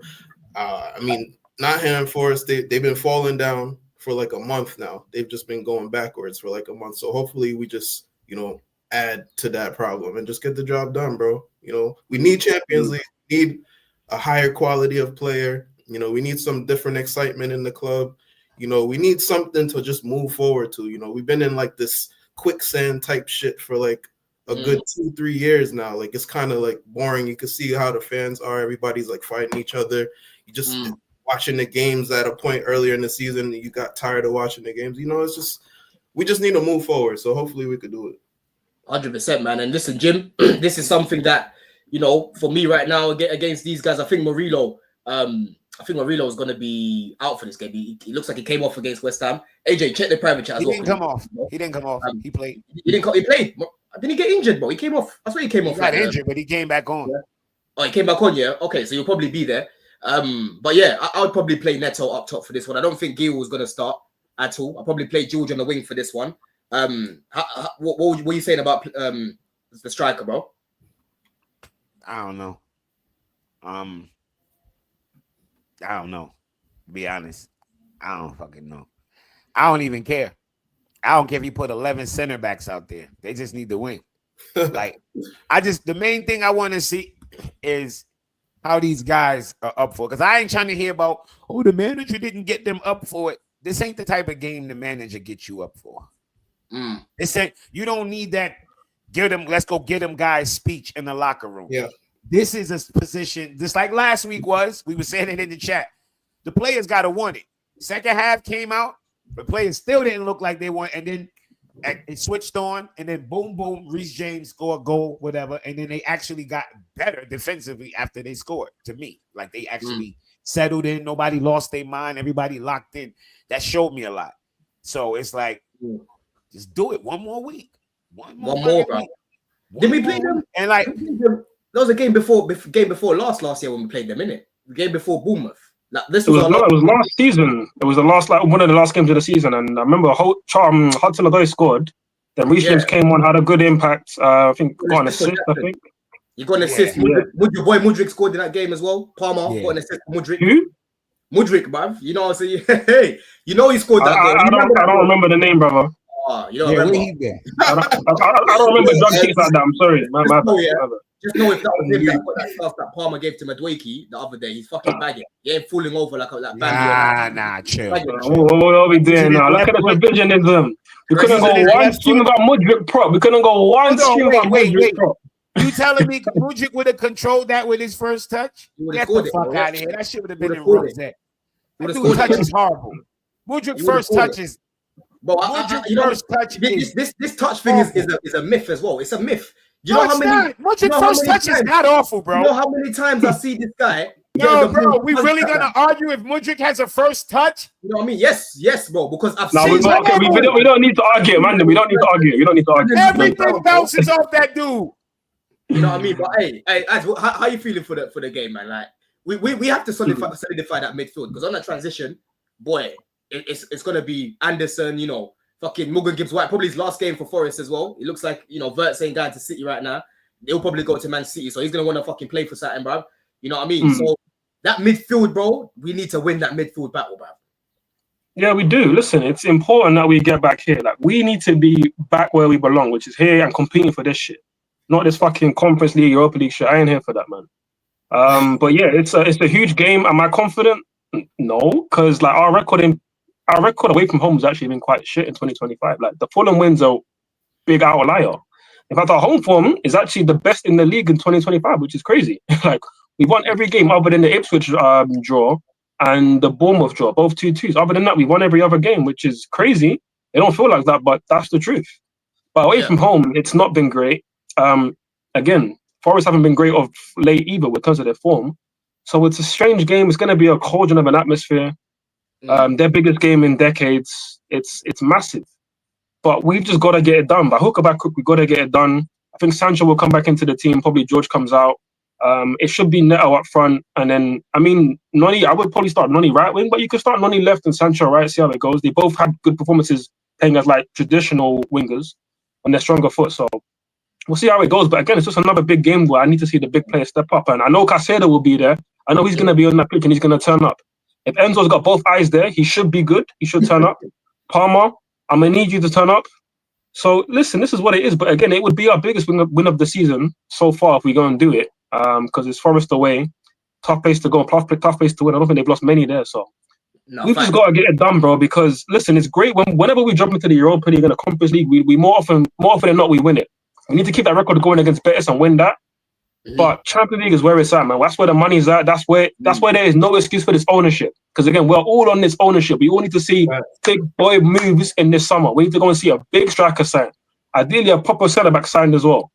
Nottingham Forest, they've been falling down for like a month now. They've just been going backwards for like a month. So hopefully we just, add to that problem and just get the job done, bro. We need Champions League. We need a higher quality of player. We need some different excitement in the club. We need something to just move forward to. We've been in like this quicksand type shit for like a good 2-3 years now. Like it's kind of like boring. You can see how the fans are. Everybody's like fighting each other. You just watching the games at a point earlier in the season, you got tired of watching the games. It's just we just need to move forward. So hopefully we could do it. 100%, man. And listen, Jim, this is something that for me right now against these guys. I think Murillo is going to be out for this game. He looks like he came off against West Ham. AJ, check the private chat as well. He didn't come off. He played. He played. Didn't he get injured, bro? He came off. That's why he came off. He got injured, but he came back on. Yeah. Oh, he came back on, yeah? Okay, so you'll probably be there. But yeah, I would probably play Neto up top for this one. I don't think Gil was going to start at all. I'll probably play George on the wing for this one. What were you saying about the striker, bro? I don't know. I don't know. To be honest, I don't fucking know. I don't even care. I don't care if you put 11 center backs out there. They just need to win. Like, the main thing I want to see is how these guys are up for. Because I ain't trying to hear about, oh, the manager didn't get them up for it. This ain't the type of game the manager gets you up for. This ain't, you don't need that. Let's go get them guys speech in the locker room. Yeah. This is a position, just like last week was. We were saying it in the chat. The players got to want it. Second half came out, but players still didn't look like they want. And then it switched on, and then boom, boom, Reece James scored a goal, whatever. And then they actually got better defensively after they scored, to me. Like, they actually settled in. Nobody lost their mind. Everybody locked in. That showed me a lot. So it's like, just do it one more week. One more, bro. Did we play them? And like, that was a game before last year when we played them, innit? The game before Bournemouth. Like, this was it was last season. It was one of the last games of the season, and I remember Hudson-Odoi scored. Then Reece James came on, had a good impact. I think got an assist. I think you got an assist. Your boy Mudryk scored in that game as well. Palmer got an assist. Mudryk. Who? Mudryk, bruv. You know what I'm saying? Hey, you know he scored that game. I don't remember the name, brother. You don't remember? I don't remember drug kicks like that. I'm sorry. My Just know if that was him that got that stuff that Palmer gave to Madueke the other day, he's fucking bagging. He ain't falling over like Bambi. Nah, chill. What are we doing now? Look at the revisionism. We couldn't go one stream about Mudryk prop. We couldn't go one stream about Mudryk prop. You telling me Mudryk would have controlled that with his first touch? Get the fuck out of here. That shit would have been in Rosette. That dude's touch is horrible. Mudryk's first touch is. But this touch thing is a myth as well. It's a myth. You know how many? Mudryk's first touch is not awful, bro. You know how many times I see this guy? Yo, bro, we really gonna argue if Mudryk has a first touch? You know what I mean? Yes, bro. Because I've seen. We don't need to argue, man. We don't need to argue. Everything bounces off that dude. You know what I mean? But hey, how you feeling for the game, man? Like we have to solidify that midfield, because on that transition, boy, it's gonna be Anderson. You know, fucking Morgan Gibbs-White, probably his last game for Forest as well. It looks like, you know, Vert's ain't going to City right now. They'll probably go to Man City, so he's gonna want to fucking play for something, bro. You know what I mean? So that midfield, bro, we need to win that midfield battle, bro. Yeah, we do. Listen, it's important that we get back here. Like, we need to be back where we belong, which is here and competing for this shit. Not this fucking Conference League, Europa League shit. I ain't here for that, man. But yeah, it's a huge game. Am I confident? No, because like our record away from home has actually been quite shit in 2025. Like, the Fulham wins are big outlier. In fact, our home form is actually the best in the league in 2025, which is crazy. Like, we won every game other than the Ipswich draw and the Bournemouth draw, both 2-2s. Other than that, we won every other game, which is crazy. It don't feel like that, but that's the truth. But away from home, it's not been great. Again, Forest haven't been great of late either in terms of their form. So it's a strange game. It's going to be a cauldron of an atmosphere. Their biggest game in decades. It's massive. But we've just got to get it done. By hook or by crook, we've got to get it done. I think Sancho will come back into the team. Probably George comes out. It should be Neto up front. And then, I mean, Noni, I would probably start Noni right wing, but you could start Noni left and Sancho right, see how it goes. They both had good performances playing as like traditional wingers on their stronger foot. So we'll see how it goes. But again, it's just another big game where I need to see the big players step up. And I know Caicedo will be there. I know he's going to be on that pitch and he's going to turn up. If Enzo's got both eyes there, he should be good. He should turn up. Palmer, I'm going to need you to turn up. So listen, this is what it is. But again, it would be our biggest win of the season so far if we go and do it. Because it's Forest away. Tough place to go, tough place to win. I don't think they've lost many there. So we've just got to get it done, bro. Because listen, it's great whenever we jump into the Europa League and the Conference League, we more often than not, we win it. We need to keep that record going against Betis and win that. But Champions League is where it's at, man. That's where the money's at. That's where there is no excuse for this ownership. Because again, we're all on this ownership. We all need to see big boy moves in this summer. We need to go and see a big striker signed. Ideally, a proper centre-back signed as well.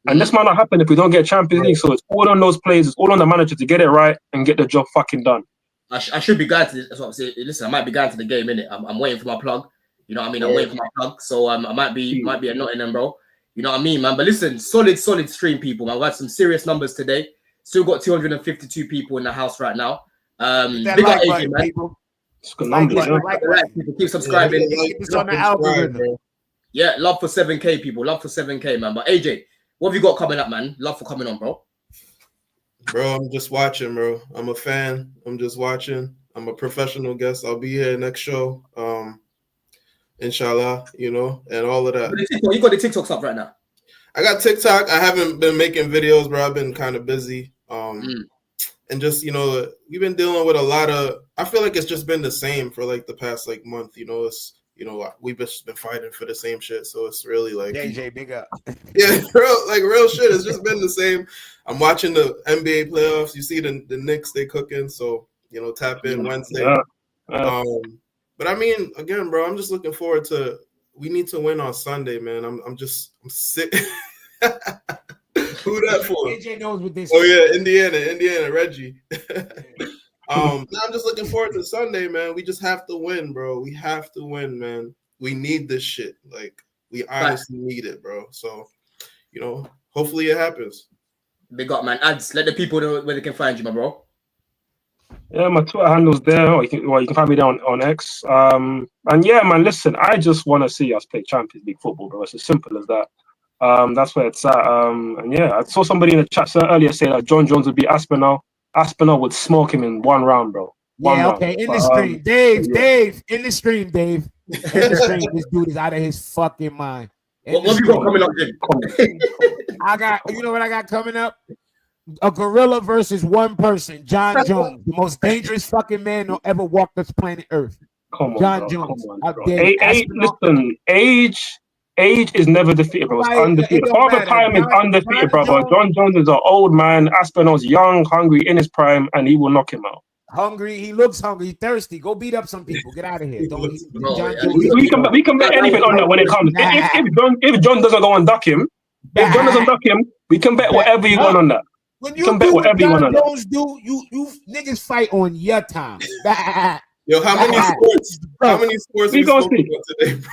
And this might not happen if we don't get Champions League. So it's all on those players. It's all on the manager to get it right and get the job fucking done. I should be going to this. That's what I'm saying. Listen, I might be going to the game, innit? I'm waiting for my plug. You know what I mean? I'm waiting for my plug. So I might be a Nottingham, bro. You know what I mean, man? But listen, solid stream, people, man. We had some serious numbers today. Still got 252 people in the house right now. Big up AJ, man. It's good numbers, people keep subscribing. It's on the algorithm. Yeah, love for 7K, people. Love for 7K, man. But AJ, what have you got coming up, man? Love for coming on, bro. Bro, I'm just watching, bro. I'm a fan. I'm just watching. I'm a professional guest. I'll be here next show. Inshallah, you know, and all of that. You got the TikToks up right now. I got TikTok. I haven't been making videos, bro. I've been kind of busy. And just, you know, we've been dealing with a lot of, I feel like it's just been the same for like the past like month, you know, it's, you know, we've just been fighting for the same shit. So it's really like, JJ, big up. yeah, real shit. It's just been the same. I'm watching the NBA playoffs. You see the Knicks, they cooking. So, you know, tap in Wednesday. But I mean, again, bro, I'm just looking forward to, we need to win on Sunday, man. I'm sick. Who that for? JJ knows what this. Oh yeah, Indiana, Reggie. I'm just looking forward to Sunday, man. We just have to win, bro. We have to win, man. We need this shit. Like, we honestly need it, bro. So, you know, hopefully it happens. Big up, man. Ads, let the people know where they can find you, my bro. Yeah, my Twitter handle's there, or you can find me there on X. And yeah, man, listen, I just want to see us play Champions League football, bro. It's as simple as that. That's where it's at. And yeah, I saw somebody in the chat earlier say that John Jones would beat Aspinall. Aspinall would smoke him in one round, bro. Okay. In the stream, Dave. In the stream, Dave. In the stream, this dude is out of his fucking mind. What have you got coming up, Jim? I got, you know what I got coming up? A gorilla versus one person, John Jones, the most dangerous fucking man who ever walked this planet Earth. Come on, John bro. Jones. Listen, age is never defeated, bro. It's undefeated. Father Time is undefeated, bro. But John Jones is an old man. Aspinall's young, hungry, in his prime, and he will knock him out. Hungry, he looks hungry, thirsty. Go beat up some people. Get out of here. We can bet anything on that when it comes. If John doesn't go and duck him, we can bet whatever you want on that. When you do what John Jones do, you niggas fight on your time. Yo, how many sports we gonna see today, bro?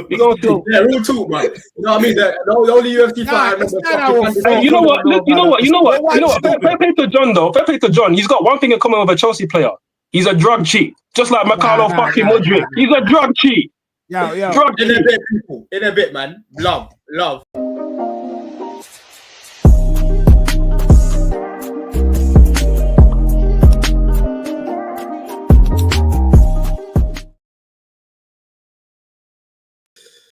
You gonna see? Yeah, real talk, man. You know what I mean? The only UFC fight I remember. You know what? Fair play to John, though. Fair play to John. He's got one thing in common with a Chelsea player. He's a drug cheat, just like Mikhailo fucking Mudryk. He's a drug cheat. Yo. Drug cheat. In a bit, people. In a bit, man. Love.